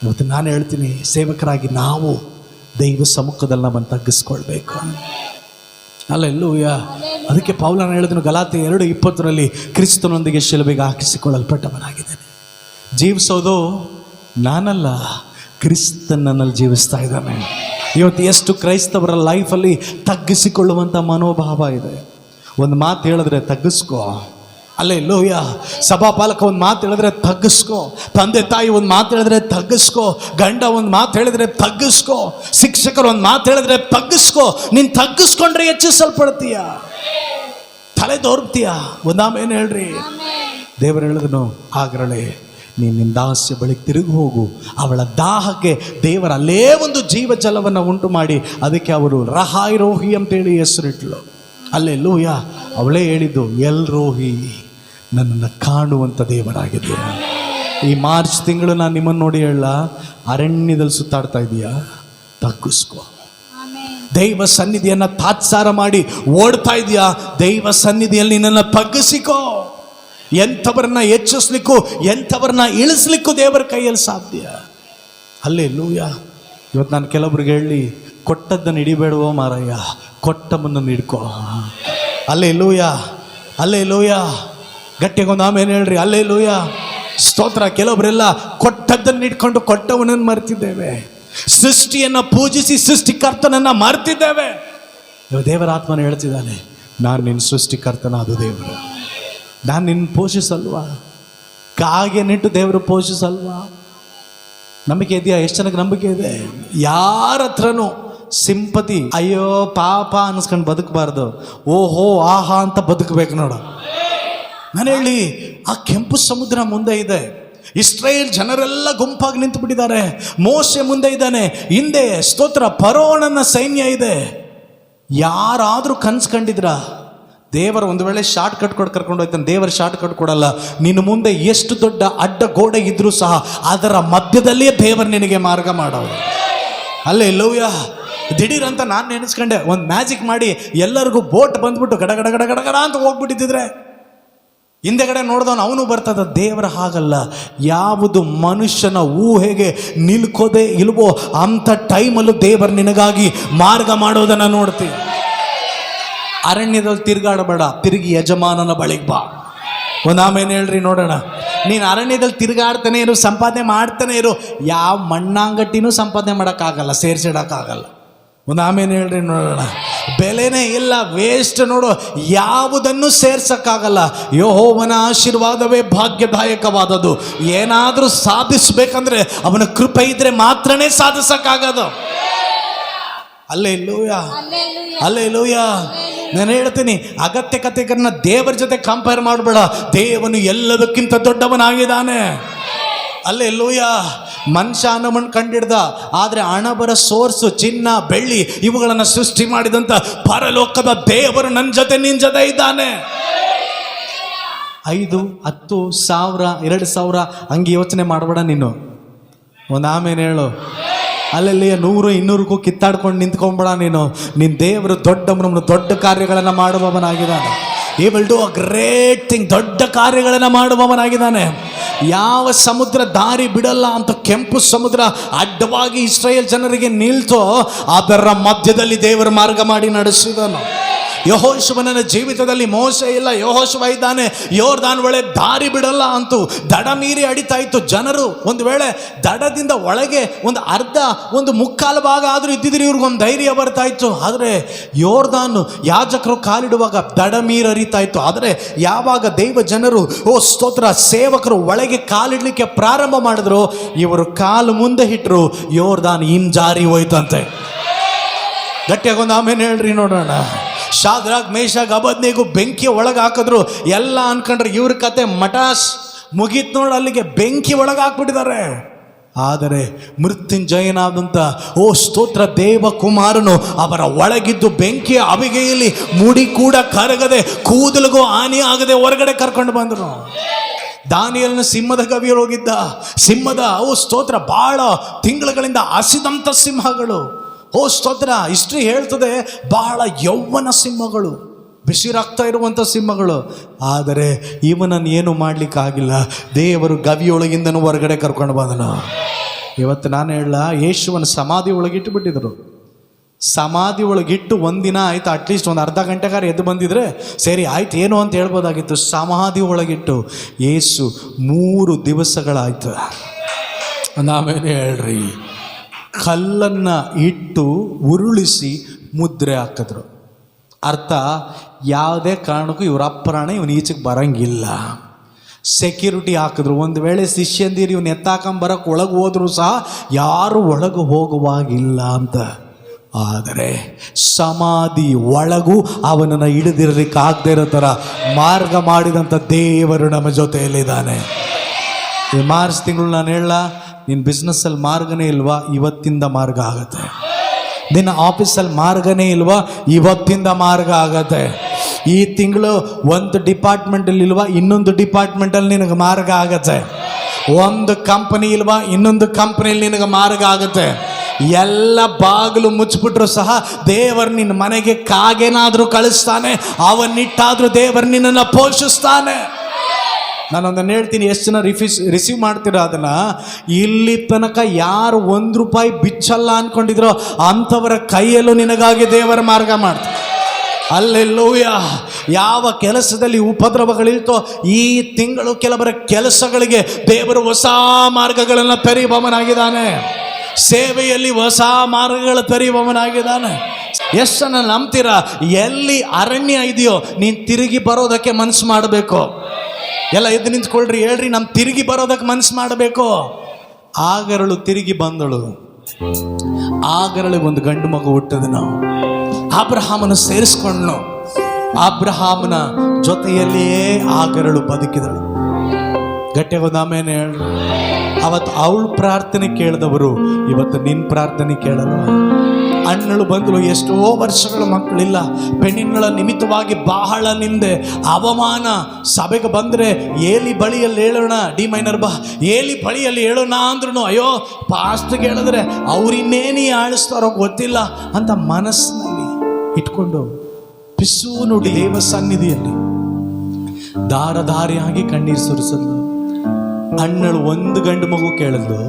ಇವತ್ತು ನಾನು ಹೇಳ್ತೀನಿ, ಸೇವಕರಾಗಿ ನಾವು ದೈವ ಸಮ್ಮುಖದಲ್ಲಿ ನಮ್ಮನ್ನು ತಗ್ಗಿಸ್ಕೊಳ್ಬೇಕು. ಅಲ್ಲೆಲ್ಲೂಯಾ. ಅದಕ್ಕೆ ಪೌಲನು ಹೇಳಿದನು ಗಲಾತ್ಯ 2:20 ಕ್ರಿಸ್ತನೊಂದಿಗೆ ಶಿಲುಬೆಗೆ ಹಾಕಿಸಿಕೊಳ್ಳಲ್ಪಟ್ಟವನಾಗಿದ್ದೇನೆ. ಜೀವಿಸೋದು ನಾನಲ್ಲ, ಕ್ರಿಸ್ತನ್ ನನ್ನಲ್ಲಿ ಜೀವಿಸ್ತಾ ಇದ್ದಾನೆ. ಇವತ್ತು ಎಷ್ಟು ಕ್ರೈಸ್ತವರ ಲೈಫಲ್ಲಿ ತಗ್ಗಿಸಿಕೊಳ್ಳುವಂಥ ಮನೋಭಾವ ಇದೆ. ಒಂದು ಮಾತು ಹೇಳಿದ್ರೆ ತಗ್ಗಿಸ್ಕೋ. ಅಲ್ಲೆಲ್ಲೂಯಾ. ಸಭಾಪಾಲಕ ಒಂದು ಮಾತು ಹೇಳಿದ್ರೆ ತಗ್ಗಿಸ್ಕೋ, ತಂದೆ ತಾಯಿ ಒಂದು ಮಾತು ಹೇಳಿದ್ರೆ ತಗ್ಗಿಸ್ಕೋ, ಗಂಡ ಒಂದು ಮಾತು ಹೇಳಿದ್ರೆ ತಗ್ಗಿಸ್ಕೋ, ಶಿಕ್ಷಕರು ಒಂದು ಮಾತು ಹೇಳಿದ್ರೆ ತಗ್ಗಿಸ್ಕೋ. ನೀನು ತಗ್ಗಿಸ್ಕೊಂಡ್ರೆ ಹೆಚ್ಚಿಸಲ್ಪಡ್ತೀಯ, ತಲೆ ದೋರ್ತೀಯ. ಒಂದಾಮೇನು ಹೇಳ್ರಿ, ದೇವರು ಹೇಳಿದನು, ಆಗಲೇ ನೀನು ನಿನ್ನ ದಾಸ್ಯ ಬಳಿಗೆ ತಿರುಗಿ ಹೋಗು. ಅವಳ ದಾಹಕ್ಕೆ ದೇವರ ಅಲ್ಲೇ ಒಂದು ಜೀವ ಜಲವನ್ನು ಉಂಟು ಮಾಡಿ, ಅದಕ್ಕೆ ಅವರು ರಹಾಯ್ ರೋಹಿ ಅಂತೇಳಿ ಹೆಸರಿಟ್ಲು. ಅಲ್ಲೆಲ್ಲೂಯಾ. ಅವಳೇ ಹೇಳಿದ್ದು, ಎಲ್ ರೋಹಿ, ನನ್ನನ್ನು ಕಾಣುವಂಥ ದೇವರಾಗಿದೆ. ಈ ಮಾರ್ಚ್ ತಿಂಗಳು ನಾನು ನಿಮ್ಮನ್ನು ನೋಡಿ ಹೇಳ, ಅರಣ್ಯದಲ್ಲಿ ಸುತ್ತಾಡ್ತಾ ಇದೀಯಾ, ತಗ್ಗಿಸ್ಕೋ. ದೈವ ಸನ್ನಿಧಿಯನ್ನು ತಾತ್ಸಾರ ಮಾಡಿ ಓಡ್ತಾ ಇದೆಯಾ, ದೈವ ಸನ್ನಿಧಿಯಲ್ಲಿ ನಿನ್ನನ್ನು ತಗ್ಗಿಸಿಕೋ. ಎಂಥವ್ರನ್ನ ಹೆಚ್ಚಿಸ್ಲಿಕ್ಕೂ ಎಂಥವ್ರನ್ನ ಇಳಿಸ್ಲಿಕ್ಕೂ ದೇವರ ಕೈಯಲ್ಲಿ ಸಾಧ್ಯ. ಅಲ್ಲೆಲ್ಲೂಯಾ. ಇವತ್ತು ನಾನು ಕೆಲವ್ರಿಗೆ ಹೇಳಿ, ಕೊಟ್ಟದ್ದನ್ನು ಹಿಡಿಬೇಡುವ ಮಾರಯ್ಯ, ಕೊಟ್ಟ ಮುನ್ನನ್ನು ಹಿಡ್ಕೋ. ಅಲ್ಲೆಲ್ಲೂಯಾ. ಅಲ್ಲೆಲ್ಲೂಯಾ. ಗಟ್ಟಿಗೊಂದು ಆಮೇಲೆ ಹೇಳ್ರಿ, ಅಲ್ಲೆಲ್ಲೂಯಾ. ಸ್ತೋತ್ರ. ಕೆಲವೊಬ್ಬರೆಲ್ಲ ಕೊಟ್ಟದ್ದನ್ನು ಇಟ್ಕೊಂಡು ಕೊಟ್ಟವನನ್ನು ಮರ್ತಿದ್ದೇವೆ. ಸೃಷ್ಟಿಯನ್ನು ಪೂಜಿಸಿ ಸೃಷ್ಟಿಕರ್ತನನ್ನು ಮರ್ತಿದ್ದೇವೆ. ದೇವರ ಆತ್ಮನ ಹೇಳ್ತಿದ್ದಾನೆ, ನಾನು ನಿನ್ನ ಸೃಷ್ಟಿಕರ್ತನಾದ ದೇವರು, ನಾನು ನಿನ್ನ ಪೋಷಿಸಲ್ವಾ? ಕಾಗೆನಿಟ್ಟು ದೇವರು ಪೋಷಿಸಲ್ವಾ? ನಂಬಿಕೆ ಇದೆಯಾ? ಎಷ್ಟು ಜನಕ್ಕೆ ನಂಬಿಕೆ ಇದೆ? ಯಾರ ಹತ್ರನೂ ಸಿಂಪತಿ, ಅಯ್ಯೋ ಪಾಪ ಅನ್ನಿಸ್ಕೊಂಡು ಬದುಕಬಾರ್ದು, ಓಹೋ ಆಹಾ ಅಂತ ಬದುಕಬೇಕು ನೋಡು. ನಾನು ಹೇಳಿ, ಆ ಕೆಂಪು ಸಮುದ್ರ ಮುಂದೆ ಇದೆ, ಇಸ್ರೇಲ್ ಜನರೆಲ್ಲ ಗುಂಪಾಗಿ ನಿಂತು ಬಿಟ್ಟಿದ್ದಾರೆ, ಮೋಶೆ ಮುಂದೆ ಇದ್ದಾನೆ, ಹಿಂದೆ ಸ್ತೋತ್ರ ಫರೋಹನ ಸೈನ್ಯ ಇದೆ. ಯಾರಾದರೂ ಕನ್ಸು ಕಂಡಿದ್ರ? ದೇವರ ಒಂದು ವೇಳೆ ಶಾರ್ಟ್ ಕಟ್ ಕೊಟ್ಟು ಕರ್ಕೊಂಡು ಹೋಗ್ತಾನೆ. ದೇವರ ಶಾರ್ಟ್ ಕಟ್ ಕೊಡಲ್ಲ. ನಿನ್ನ ಮುಂದೆ ಎಷ್ಟು ದೊಡ್ಡ ಅಡ್ಡ ಗೋಡೆ ಇದ್ರೂ ಸಹ ಅದರ ಮಧ್ಯದಲ್ಲಿಯೇ ದೇವರು ನಿನಗೆ ಮಾರ್ಗ ಮಾಡೋದು. ಹಲ್ಲೆಲೂಯಾ. ದಿಢೀರ್ ಅಂತ ನಾನು ನೆನೆಸ್ಕೊಂಡೆ, ಒಂದು ಮ್ಯಾಜಿಕ್ ಮಾಡಿ ಎಲ್ಲರಿಗೂ ಬೋಟ್ ಬಂದ್ಬಿಟ್ಟು ಗಡ ಗಡ ಗಡ ಗಡ ಗಡ ಅಂತ ಹೋಗ್ಬಿಟ್ಟಿದ್ರೆ ಹಿಂದೆಗಡೆ ನೋಡಿದವನು ಅವನು ಬರ್ತದ. ದೇವರ ಹಾಗಲ್ಲ. ಯಾವುದು ಮನುಷ್ಯನ ಊಹೆಗೆ ನಿಲ್ಕೋದೇ ಇಲ್ವೋ ಅಂಥ ಟೈಮಲ್ಲೂ ದೇವರು ನಿನಗಾಗಿ ಮಾರ್ಗ ಮಾಡೋದನ್ನು ನೋಡ್ತೀವಿ. ಅರಣ್ಯದಲ್ಲಿ ತಿರುಗಾಡಬೇಡ, ತಿರುಗಿ ಯಜಮಾನನ ಬಳಿಗೆ ಬಾ. ಒಂದು ಆಮೇಲೆ ಹೇಳ್ರಿ ನೋಡೋಣ. ನೀನು ಅರಣ್ಯದಲ್ಲಿ ತಿರುಗಾಡ್ತಾನೆ ಇರು, ಸಂಪಾದನೆ ಮಾಡ್ತಾನೆ ಇರು, ಯಾವ ಮಣ್ಣಾಂಗಟ್ಟಿನೂ ಸಂಪಾದನೆ ಮಾಡೋಕ್ಕಾಗಲ್ಲ, ಸೇರಿಸಿಡೋಕ್ಕಾಗಲ್ಲ. ಒಂದು ಆಮೇಲೆ ಹೇಳ್ರಿ ನೋಡೋಣ. ಬೆಲೆನೇ ಇಲ್ಲ, ವೇಸ್ಟ್ ನೋಡು, ಯಾವುದನ್ನು ಸೇರ್ಸಕ್ಕಾಗಲ್ಲ. ಯೆಹೋವನ ಆಶೀರ್ವಾದವೇ ಭಾಗ್ಯದಾಯಕವಾದದ್ದು. ಏನಾದರೂ ಸಾಧಿಸಬೇಕಂದ್ರೆ ಅವನ ಕೃಪೆ ಇದ್ರೆ ಮಾತ್ರನೇ ಸಾಧಿಸಕ್ಕಾಗದು. Hallelujah, hallelujah. ನಾನು ಹೇಳ್ತೀನಿ, ಅಗತ್ಯಕತೆಗಳನ್ನ ದೇವರ ಜೊತೆ ಕಂಪೇರ್ ಮಾಡಬೇಡ. ದೇವನು ಎಲ್ಲದಕ್ಕಿಂತ ದೊಡ್ಡವನಾಗಿದ್ದಾನೆ. ಹಲ್ಲೆಲೂಯಾ. ಮನುಷ್ಯ ಹಣವನ್ನು ಕಂಡಿಡ್ದ, ಆದರೆ ಹಣ ಬರೋ ಸೋರ್ಸು ಚಿನ್ನ ಬೆಳ್ಳಿ ಇವುಗಳನ್ನು ಸೃಷ್ಟಿ ಮಾಡಿದಂಥ ಪರಲೋಕದ ದೇವರು ನನ್ನ ಜೊತೆ ನಿನ್ನ ಜೊತೆ ಇದ್ದಾನೆ. 5, 10, 1000, 2000 ಹಂಗೆ ಯೋಚನೆ ಮಾಡಬೇಡ ನೀನು. ಒಂದು ಆಮೇಲೆ ಹೇಳು. ಅಲ್ಲಲ್ಲಿ 100, 200ಕ್ಕೂ ಕಿತ್ತಾಡ್ಕೊಂಡು ನಿಂತ್ಕೊಂಬೇಡ ನೀನು. ನಿನ್ನ ದೇವರು ದೊಡ್ಡವನು, ದೊಡ್ಡ ಕಾರ್ಯಗಳನ್ನು ಮಾಡುವವನಾಗಿದ್ದಾನೆ. He will do a great thing. ದೊಡ್ಡ ಕಾರ್ಯಗಳನ್ನು ಮಾಡುವವನಾಗಿದ್ದಾನೆ. ಯಾವ ಸಮುದ್ರ ದಾರಿ ಬಿಡಲ್ಲ ಅಂತ ಕೆಂಪು ಸಮುದ್ರ ಅಡ್ಡವಾಗಿ ಇಸ್ರಾಯೇಲ್ ಜನರಿಗೆ ನಿಲ್ತೋ ಅದರ ಮಧ್ಯದಲ್ಲಿ ದೇವರ ಮಾರ್ಗ ಮಾಡಿ ನಡೆಸಿದನು. ಯೆಹೋಶುವನ ಜೀವಿತದಲ್ಲಿ ಮೋಶೆ ಇಲ್ಲ, ಯೆಹೋಶುವ ಇದ್ದಾನೆ. ಯೋರ್ದಾನ್ ಒಳ್ಳೆ ದಾರಿ ಬಿಡಲ್ಲ ಅಂತೂ ದಡ ಮೀರಿ ಅಡಿತಾ ಇತ್ತು. ಜನರು ಒಂದು ವೇಳೆ ದಡದಿಂದ ಒಳಗೆ ಒಂದು ಅರ್ಧ, ಒಂದು ಮುಕ್ಕಾಲು ಭಾಗ ಆದರೂ ಇದ್ದಿದ್ರೆ ಇವ್ರಿಗೊಂದು ಧೈರ್ಯ ಬರ್ತಾ ಇತ್ತು. ಆದರೆ ಯೋರ್ದಾನು ಯಾಜಕರು ಕಾಲಿಡುವಾಗ ದಡ ಮೀರಿ ಹರಿತಾ ಇತ್ತು. ಆದರೆ ಯಾವಾಗ ದೈವ ಜನರು, ಓ ಸ್ತೋತ್ರ, ಸೇವಕರು ಒಳಗೆ ಕಾಲಿಡ್ಲಿಕ್ಕೆ ಪ್ರಾರಂಭ ಮಾಡಿದ್ರು, ಇವರು ಕಾಲು ಮುಂದೆ ಇಟ್ಟರು, ಯೋರ್ದಾನ್ ಜಾರಿ ಹೋಯ್ತಂತೆ. ಗಟ್ಟಿಯಾಗೊಂದು ಆಮೇಲೆ ಹೇಳ್ರಿ ನೋಡೋಣ. ಶಾದ್ರಾಗ್, ಮೇಷಾಗ್, ಅಬದ್ನೆಗೂ ಬೆಂಕಿ ಒಳಗೆ ಹಾಕಿದ್ರು. ಎಲ್ಲ ಅನ್ಕೊಂಡ್ರೆ ಇವ್ರ ಕತೆ ಮಟಾಸ್ ಮುಗೀತು ನೋಡಿ, ಅಲ್ಲಿಗೆ ಬೆಂಕಿ ಒಳಗೆ ಹಾಕ್ಬಿಟ್ಟಿದ್ದಾರೆ. ಆದರೆ ಮೃತ್ಯುಂಜಯನಾದಂಥ ಓ ಸ್ತೋತ್ರ ದೇವಕುಮಾರನು ಅವರ ಒಳಗಿದ್ದು ಬೆಂಕಿಯ ಅವಿಗೆಯಲ್ಲಿ ಮುಡಿ ಕೂಡ ಕರಗದೆ, ಕೂದಲಿಗೂ ಹಾನಿ ಆಗದೆ ಹೊರಗಡೆ ಕರ್ಕೊಂಡು ಬಂದರು. ದಾನಿಯೇಲನ ಸಿಂಹದ ಗವಿಯೊಳಗಿದ್ದ ಸಿಂಹದ ಓ ಸ್ತೋತ್ರ ಬಹಳ ತಿಂಗಳುಗಳಿಂದ ಹಸಿದಂಥ ಸಿಂಹಗಳು. ಓ ಸ್ತೋತ್ರ, ಹಿಸ್ಟ್ರಿ ಹೇಳ್ತದೆ ಬಹಳ ಯೌವನ ಸಿಂಹಗಳು, ಬಿಸಿರಾಗ್ತಾ ಇರುವಂಥ ಸಿಂಹಗಳು. ಆದರೆ ಇವನನ್ನು ಏನು ಮಾಡಲಿಕ್ಕಾಗಿಲ್ಲ. ದೇವರು ಗವಿಯೊಳಗಿಂದನೂ ಹೊರಗಡೆ ಕರ್ಕೊಂಡು ಬಂದನು. ಇವತ್ತು ನಾನು ಹೇಳಲ್ಲ, ಯೇಸುವನ ಸಮಾಧಿ ಒಳಗಿಟ್ಟು ಬಿಟ್ಟಿದ್ರು. ಸಮಾಧಿ ಒಳಗಿಟ್ಟು ಒಂದಿನ ಆಯ್ತು, ಅಟ್ಲೀಸ್ಟ್ ಒಂದು ಅರ್ಧ ಗಂಟೆಗಾರ ಎದ್ದು ಬಂದಿದ್ರೆ ಸರಿ ಆಯ್ತು ಏನು ಅಂತ ಹೇಳ್ಬೋದಾಗಿತ್ತು. ಸಮಾಧಿ ಒಳಗಿಟ್ಟು ಯೇಸು 3 ದಿವಸಗಳಾಯ್ತು. ನಾವೇನು ಹೇಳ್ರಿ, ಕಲ್ಲನ್ನು ಇಟ್ಟು ಉರುಳಿಸಿ ಮುದ್ರೆ ಹಾಕಿದ್ರು. ಅರ್ಥ, ಯಾವುದೇ ಕಾರಣಕ್ಕೂ ಇವರ ಅಪ್ಪರಾಣ ಇವನು ಈಚೆಗೆ ಬರಂಗಿಲ್ಲ. ಸೆಕ್ಯೂರಿಟಿ ಹಾಕಿದ್ರು. ಒಂದು ವೇಳೆ ಶಿಷ್ಯಂದಿರು ಇವನು ಎತ್ತಾಕೊಂಬರಕ್ಕೆ ಒಳಗೆ ಹೋದರೂ ಸಹ ಯಾರು ಒಳಗೆ ಹೋಗುವಾಗಿಲ್ಲ ಅಂತ. ಆದರೆ ಸಮಾಧಿ ಒಳಗೂ ಅವನನ್ನು ಹಿಡಿದಿರಲಿಕ್ಕೆ ಆಗದೆ ಇರೋ ಥರ ಮಾರ್ಗ ಮಾಡಿದಂಥ ದೇವರು ನಮ್ಮ ಜೊತೆಯಲ್ಲಿದ್ದಾನೆ. ಈ ಮಾರ್ಚ್ ತಿಂಗಳು ನಾನು ಹೇಳ, ನಿನ್ನ ಬಿಸ್ನೆಸ್ಸಲ್ಲಿ ಮಾರ್ಗನೇ ಇಲ್ವಾ, ಇವತ್ತಿಂದ ಮಾರ್ಗ ಆಗತ್ತೆ. ನಿನ್ನ ಆಫೀಸಲ್ಲಿ ಮಾರ್ಗನೇ ಇಲ್ವಾ, ಇವತ್ತಿಂದ ಮಾರ್ಗ ಆಗತ್ತೆ. ಈ ತಿಂಗಳು ಒಂದು ಡಿಪಾರ್ಟ್ಮೆಂಟಲ್ಲಿ ಇಲ್ವಾ, ಇನ್ನೊಂದು ಡಿಪಾರ್ಟ್ಮೆಂಟಲ್ಲಿ ನಿನಗೆ ಮಾರ್ಗ ಆಗತ್ತೆ. ಒಂದು ಕಂಪನಿ ಇಲ್ವಾ, ಇನ್ನೊಂದು ಕಂಪನಿಯಲ್ಲಿ ನಿನಗೆ ಮಾರ್ಗ ಆಗುತ್ತೆ. ಎಲ್ಲ ಬಾಗಿಲು ಮುಚ್ಚಿಬಿಟ್ರು ಸಹ ದೇವರು ನಿನ್ನ ಮನೆಗೆ ಕಾಗೇನಾದರೂ ಕಳಿಸ್ತಾನೆ, ಅವನ್ನಿಟ್ಟಾದರೂ ದೇವರು ನಿನ್ನನ್ನು ಪೋಷಿಸ್ತಾನೆ. ನಾನೊಂದನ್ನು ಹೇಳ್ತೀನಿ, ಎಷ್ಟು ಜನ ರಿಸೀವ್ ಮಾಡ್ತೀರೋ ಅದನ್ನು. ಇಲ್ಲಿ ತನಕ ಯಾರು ₹1 ಬಿಚ್ಚಲ್ಲ ಅಂದ್ಕೊಂಡಿದ್ರೋ ಅಂಥವರ ಕೈಯಲ್ಲೂ ನಿನಗಾಗಿ ದೇವರ ಮಾರ್ಗ ಮಾಡ್ತಾರೆ. ಹಲ್ಲೆಲೂಯಾ. ಯಾವ ಕೆಲಸದಲ್ಲಿ ಉಪದ್ರವಗಳಿರ್ತೋ ಈ ತಿಂಗಳು ಕೆಲವರ ಕೆಲಸಗಳಿಗೆ ದೇವರು ಹೊಸ ಮಾರ್ಗಗಳನ್ನು ತೆರೆಯುವವನಾಗಿದ್ದಾನೆ. ಸೇವೆಯಲ್ಲಿ ಹೊಸ ಮಾರ್ಗಗಳ ತೆರೆಯುವವನಾಗಿದ್ದಾನೆ. ಎಷ್ಟು ಜನ ನಂಬ್ತೀರಾ? ಎಲ್ಲಿ ಅರಣ್ಯ ಇದೆಯೋ ನೀನು ತಿರುಗಿ ಬರೋದಕ್ಕೆ ಮನಸ್ಸು ಮಾಡಬೇಕು. ಎಲ್ಲ ಎದ್ದು ನಿಂತ್ಕೊಳ್ರಿ, ಹೇಳ್ರಿ, ನಮ್ ತಿರುಗಿ ಬರೋದಕ್ಕೆ ಮನ್ಸು ಮಾಡಬೇಕು. ಆಗರಳು ತಿರುಗಿ ಬಂದಳು. ಆಗರಳಿಗೆ ಒಂದು ಗಂಡು ಮಗು ಹುಟ್ಟದ. ನಾವು ಅಬ್ರಹಾಮನ ಸೇರಿಸ್ಕೊಂಡು ಅಬ್ರಹಾಮನ ಜೊತೆಯಲ್ಲಿಯೇ ಆಗರಳು ಬದುಕಿದಳು. ಗಟ್ಟಿಯಾಗೋದು ಆಮೇಲೆ ಹೇಳು. ಅವತ್ತು ಅವಳು ಪ್ರಾರ್ಥನೆ ಕೇಳಿದವರು ಇವತ್ತು ನಿನ್ನ ಪ್ರಾರ್ಥನೆ ಕೇಳಲು. ಅಣ್ಣಳು ಬಂದಳು, ಎಷ್ಟೋ ವರ್ಷಗಳ ಮಕ್ಕಳಿಲ್ಲ, ಪೆಣ್ಣಿನಳ ನಿಮಿತ್ತವಾಗಿ ಬಹಳ ನಿಂದೆ ಅವಮಾನ. ಸಭೆಗೆ ಬಂದರೆ ಏಲಿ ಬಳಿಯಲ್ಲಿ ಹೇಳೋಣ, ಡಿ ಮೈನರ್ ಬಾ, ಏಲಿ ಬಳಿಯಲ್ಲಿ ಹೇಳೋಣ ಅಂದ್ರೂ ಅಯ್ಯೋ ಪಾಸ್ಟ್ಗೆ ಹೇಳಿದ್ರೆ ಅವ್ರಿನ್ನೇನಿ ಆಳಿಸ್ತಾರೋ ಗೊತ್ತಿಲ್ಲ ಅಂತ ಮನಸ್ಸಿನಲ್ಲಿ ಇಟ್ಕೊಂಡು ಪಿಸು ನುಡಿ ದೇವ ಸನ್ನಿಧಿಯಲ್ಲಿ ದಾರಧಾರಿಯಾಗಿ ಕಣ್ಣೀರು ಸುರಿಸಲು. ಅಣ್ಣಳು ಒಂದು ಗಂಡು ಮಗು ಕೇಳಿದ್ಲು,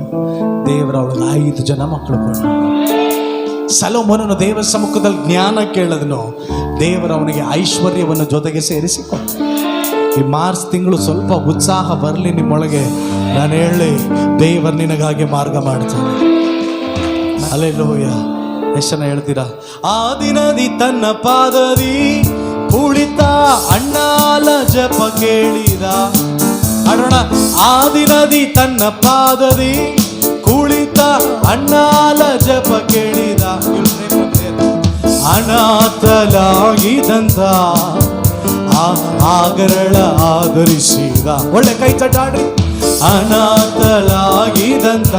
ದೇವರ ಅವಳಿಗೆ 5 ಜನ ಮಕ್ಕಳು ಕೊಡ. ಸೊಲೊಮೋನನ ದೇವ ಸಮ್ಮುಖದಲ್ಲಿ ಜ್ಞಾನ ಕೇಳಿದನು, ದೇವರ ಅವನಿಗೆ ಐಶ್ವರ್ಯವನ್ನು ಜೊತೆಗೆ ಸೇರಿಸಿಕೊಟ್ಟ. ಈ ಮಾರ್ಚ್ ತಿಂಗಳು ಸ್ವಲ್ಪ ಉತ್ಸಾಹ ಬರಲಿ ನಿಮ್ಮೊಳಗೆ. ನಾನು ಹೇಳಿ, ದೇವರು ನಿನಗಾಗಿ ಮಾರ್ಗ ಮಾಡ್ತಾನೆ. ಹಲ್ಲೆಲೂಯ. ಎಷ್ಟು ಜನ ಹೇಳ್ತೀರಾ? ಆ ದಿನದಿ ತನ್ನ ಪಾದದಿ ಕುಳಿತ ಅಣ್ಣಾಲ ಜಪ ಕೇಳಿದ. ಅಡೋಣ. ಆ ದಿನದಿ ತನ್ನ ಪಾದದಿ ಕುಳಿತ ಅಣ್ಣಾಲ ಜಪ ಕೇಳಿದ. ಅನಾಥಲಾಗಿದಂತ ಆಗರಳ ಆದರಿಸಿದ. ಒಳ್ಳೆ ಕೈ ತಟ್ಟಾಡ್ರಿ. ಅನಾಥಲಾಗಿದಂತ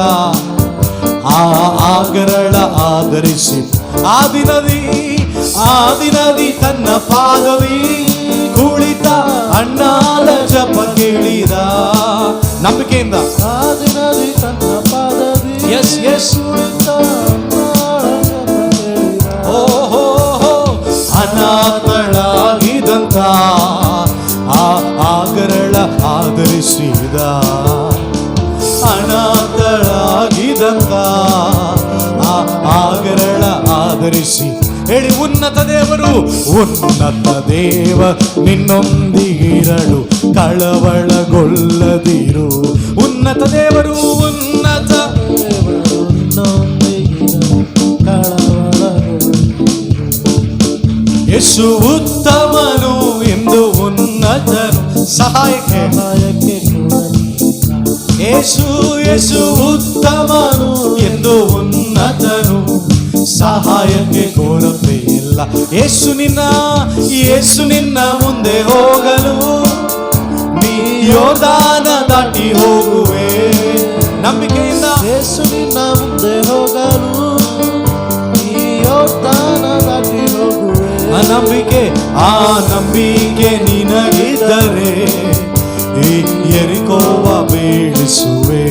ಆಗರಳ ಆದರಿಸಿ. ಆ ದಿನದಿ ತನ್ನ ಪಾದವಿ ಕುಳಿತ ಅಣ್ಣಾಲ ಜಪ ಕೇಳಿದ. ನಂಬಿಕೆಯಿಂದ ಆ ದಿನದಿ ತನ್ನ ಪಾದದಿ ಎಸ್ ಎಸ್ ಕುಳಿತ ಓಹೋ ಅನಾಥಳಾಗಿದಂತ ಆಗರಳ ಆದರಿಸಿದ. ಅನಾಥಳಾಗಿದಂತ ಆಗರಳ ಆದರಿಸಿ. ಹೇಳಿ, ಉನ್ನತ ದೇವರು, ಉನ್ನತ ದೇವ ನಿನ್ನೊಂದಿಗಿರಲು ಕಳವಳಗೊಳ್ಳದಿರು. ಉನ್ನತ ದೇವರು, ಉನ್ನತ ದೇವರು ನಿನ್ನೊಂದಿಗಿರಲು ಕಳವಳಗೊಳ್ಳದಿರು. ಯೇಸು ಉತ್ತಮನು ಎಂದು ಉನ್ನತನು ಸಹಾಯಕ್ಕೆ. ಯೇಸು ಉತ್ತಮನು ಎಂದು ಉನ್ನತನು ಸಹಾಯಕ್ಕೆ ಕೊರತೆ ಇಲ್ಲ. ಯೇಸು ನಿನ್ನ ಮುಂದೆ ಹೋಗಲು ನೀ ಯೋರ್ದಾನ ದಾಟಿ ಹೋಗುವೆ. ನಂಬಿಕೆಯಿಂದ ಯೇಸು ನಿನ್ನ ಮುಂದೆ ಹೋಗಲು ನೀ ಯೋರ್ದಾನ ದಾಟಿ ಹೋಗುವೆ. ಆ ನಂಬಿಕೆ ನಿನಗಿದ್ದರೆ ಈ ಯೆರಿಕೋವ ಬೀಳಿಸುವೆ.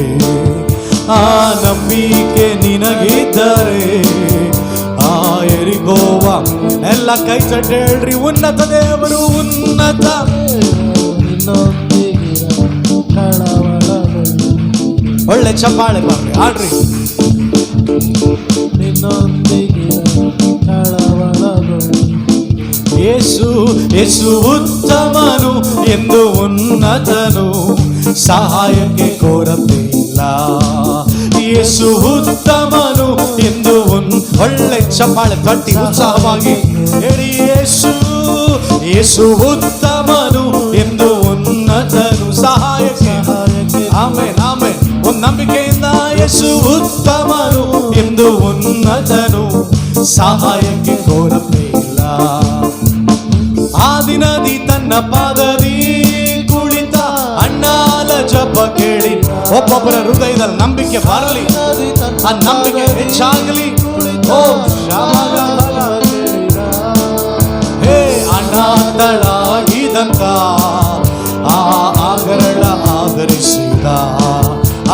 ಆ ನಂಬಿಕೆ ನಿನಗಿದ್ದರೆ ಆ ಯೆರಿಕೋವ. ಎಲ್ಲ ಕೈ ತಟ್ಟಿ ಹೇಳ್ರಿ, ಉನ್ನತ ದೇವರು, ಉನ್ನತ ನಿನ್ನೊಂದಿಗಿರಲು ಕಳವಳಗೊಳ್ಳದಿರು. ಒಳ್ಳೆ ಚಪ್ಪಾಳೆ ಬರ್ರಿ, ಆಡ್ರಿ. ನಿನ್ನೊಂದಿಗಿರಲು ಕಳವಳಗೊಳ್ಳದಿರು. ಯೇಸು ಉತ್ತಮನು ಎಂದು ಉನ್ನತನು ಸಹಾಯಕ್ಕೆ ಕೊರತೆ ಇಲ್ಲ. ಯೇಸು ಉತ್ತಮನು ಎಂದು ಒಳ್ಳೆ ಚಪ್ಪಾಳೆ ತಟ್ಟಿ ಉತ್ಸಾಹವಾಗಿ ಹೇಳಿ, ಯೇಸು ಉತ್ತಮನು ಎಂದು ಉನ್ನತನು ಸಹಾಯಕ್ಕೆ. Amen amen. ಒಂದು ನಂಬಿಕೆಯಿಂದ ಯೇಸು ಉತ್ತಮನು ಎಂದು ಉನ್ನತನು ಸಹಾಯಕ್ಕೆ ಕೊರತೆ ಇಲ್ಲ. ಆ ದಿನದಿ ತನ್ನ ಪಾದದಿ ಕುಳಿತ ಅಣ್ಣಾಲ ಜಪ ಕೇಳಿ. ಒಬ್ಬೊಬ್ಬರ ಹೃದಯದಲ್ಲಿ ನಂಬಿಕೆ ಬರಲಿ, ಆ ನಂಬಿಕೆ ಹೆಚ್ಚಾಗಲಿ. ಓ ಹೇ ಅನಾಥಳಾಗಿದಂತ ಆಗರಳ ಆದರಿಸಿದ.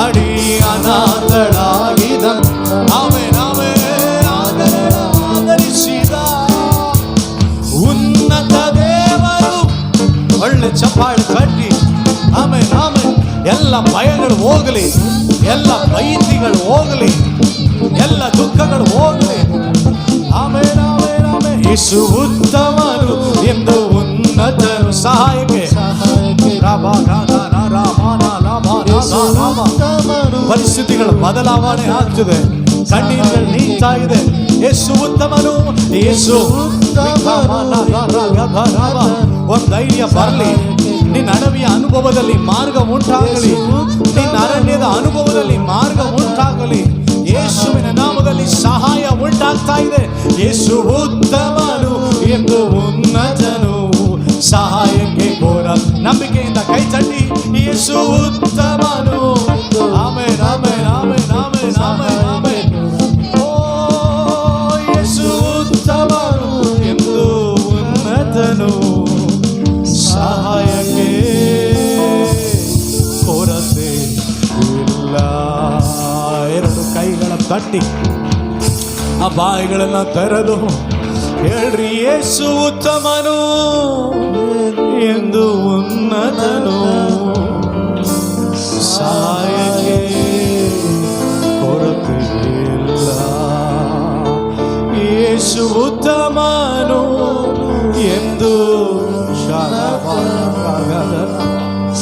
ಅಡಿ ಅನಾಥಳಾಗಿದಂತ ನಾವೇ ಆಗರಳ ಆದರಿಸಿದ ಉನ್ನತ ದೇವರು. ಒಳ್ಳೆ ಚಪ್ಪಾಳೆ ಕಟ್ಟಿ ಆಮೇಲೆ ಎಲ್ಲ ಭಯಗಳು ಹೋಗಲಿ, ಎಲ್ಲ ಭೀತಿಗಳು ಹೋಗಲಿ, ಎಲ್ಲ ದುಃಖಗಳು ಹೋಗಲಿ. ಆಮೇಲೆ ಯೇಸು ಉತ್ತಮನು ಎಂದು ಉನ್ನತನು ಸಹಾಯಕ್ಕೆ. ಪರಿಸ್ಥಿತಿಗಳ ಬದಲಾವಣೆ ಆಗ್ತದೆ, ಕಣ್ಣೀರುಗಳು ನಿಂತಾ ಇದೆ. ಯೇಸು ಉತ್ತಮನು, ಯೇಸು ಒಂದು ಧೈರ್ಯ ಬರಲಿ. ನಿನ್ನ ಅಡವಿಯ ಅನುಭವದಲ್ಲಿ ಮಾರ್ಗ ಉಂಟಾಗಲಿ. ನಿನ್ನ ಅರಣ್ಯದ ಅನುಭವದಲ್ಲಿ ಮಾರ್ಗ ಉಂಟಾಗಲಿ. ಯೇಸುವಿನ ನಾಮದಲ್ಲಿ ಸಹಾಯ ಉಂಟಾಗ್ತಾ ಇದೆ. ಯೇಸು ಉತ್ತಮನು ಎಂದು ಉನ್ನತನು, ಸಹಾಯಕ್ಕೆ ಘೋರ ನಂಬಿಕೆಯಿಂದ ಕೈ ತಟ್ಟಿ ಯೇಸು ಉತ್ತಮನು. Amen amen amen amen amen amen. ಓ ಯೇಸು ಉತ್ತಮನು ಎಂದು ಉನ್ನತನು, ಸಹಾಯಕ್ಕೆ ಕೊರತೆ ಇಲ್ಲ. ಎರಡು ಕೈಗಳ ತಟ್ಟಿ ಆ ಬಾಯಿಗಳನ್ನ ತೆರೆದು ಹೇಳ್ರಿ, ಯೇಸು ಉತ್ತಮನು ಎಂದು ಉನ್ನತನು, ಸಹಾಯಕ್ಕೆ ಕೊರತೆ ಇಲ್ಲ. ಯೇಸು ಉತ್ತಮನು ಎಂದು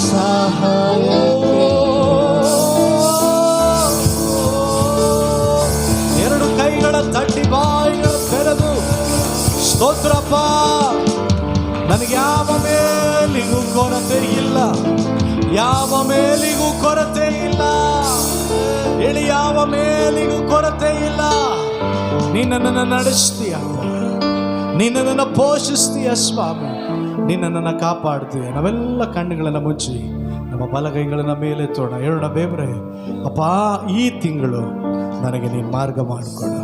ಸಹಾಯ ಎರಡು ಕೈಗಳ ತಟ್ಟಿ ಬಾಯಿಗಳ ತೆರೆದು ಸ್ತೋತ್ರಪ್ಪ, ನನಗೆ ಯಾವ ಮೇಲಿಗೂ ಕೊರತೆ ಇಲ್ಲ, ಯಾವ ಮೇಲಿಗೂ ಕೊರತೆ ಇಲ್ಲ ಹೇಳಿ, ಯಾವ ಮೇಲಿಗೂ ಕೊರತೆ ಇಲ್ಲ. ನಿನ್ನನ್ನು ನಡೆಸ್ತೀಯ, ನಿನ್ನನ್ನು ಪೋಷಿಸ್ತೀಯ ಸ್ವಾಮಿ, ನಿನ್ನನ್ನು ಕಾಪಾಡ್ತೀಯ. ನಾವೆಲ್ಲ ಕಣ್ಣುಗಳನ್ನು ಮುಚ್ಚಿ ನಮ್ಮ ಬಲಗೈಗಳನ್ನ ಮೇಲೆ ತೋಣ ಹೇಳೋಣ, ಬೇಬ್ರೆ ಅಪ್ಪ ಈ ತಿಂಗಳು ನನಗೆ ನೀನು ಮಾರ್ಗ ಮಾಡಿಕೊಡು.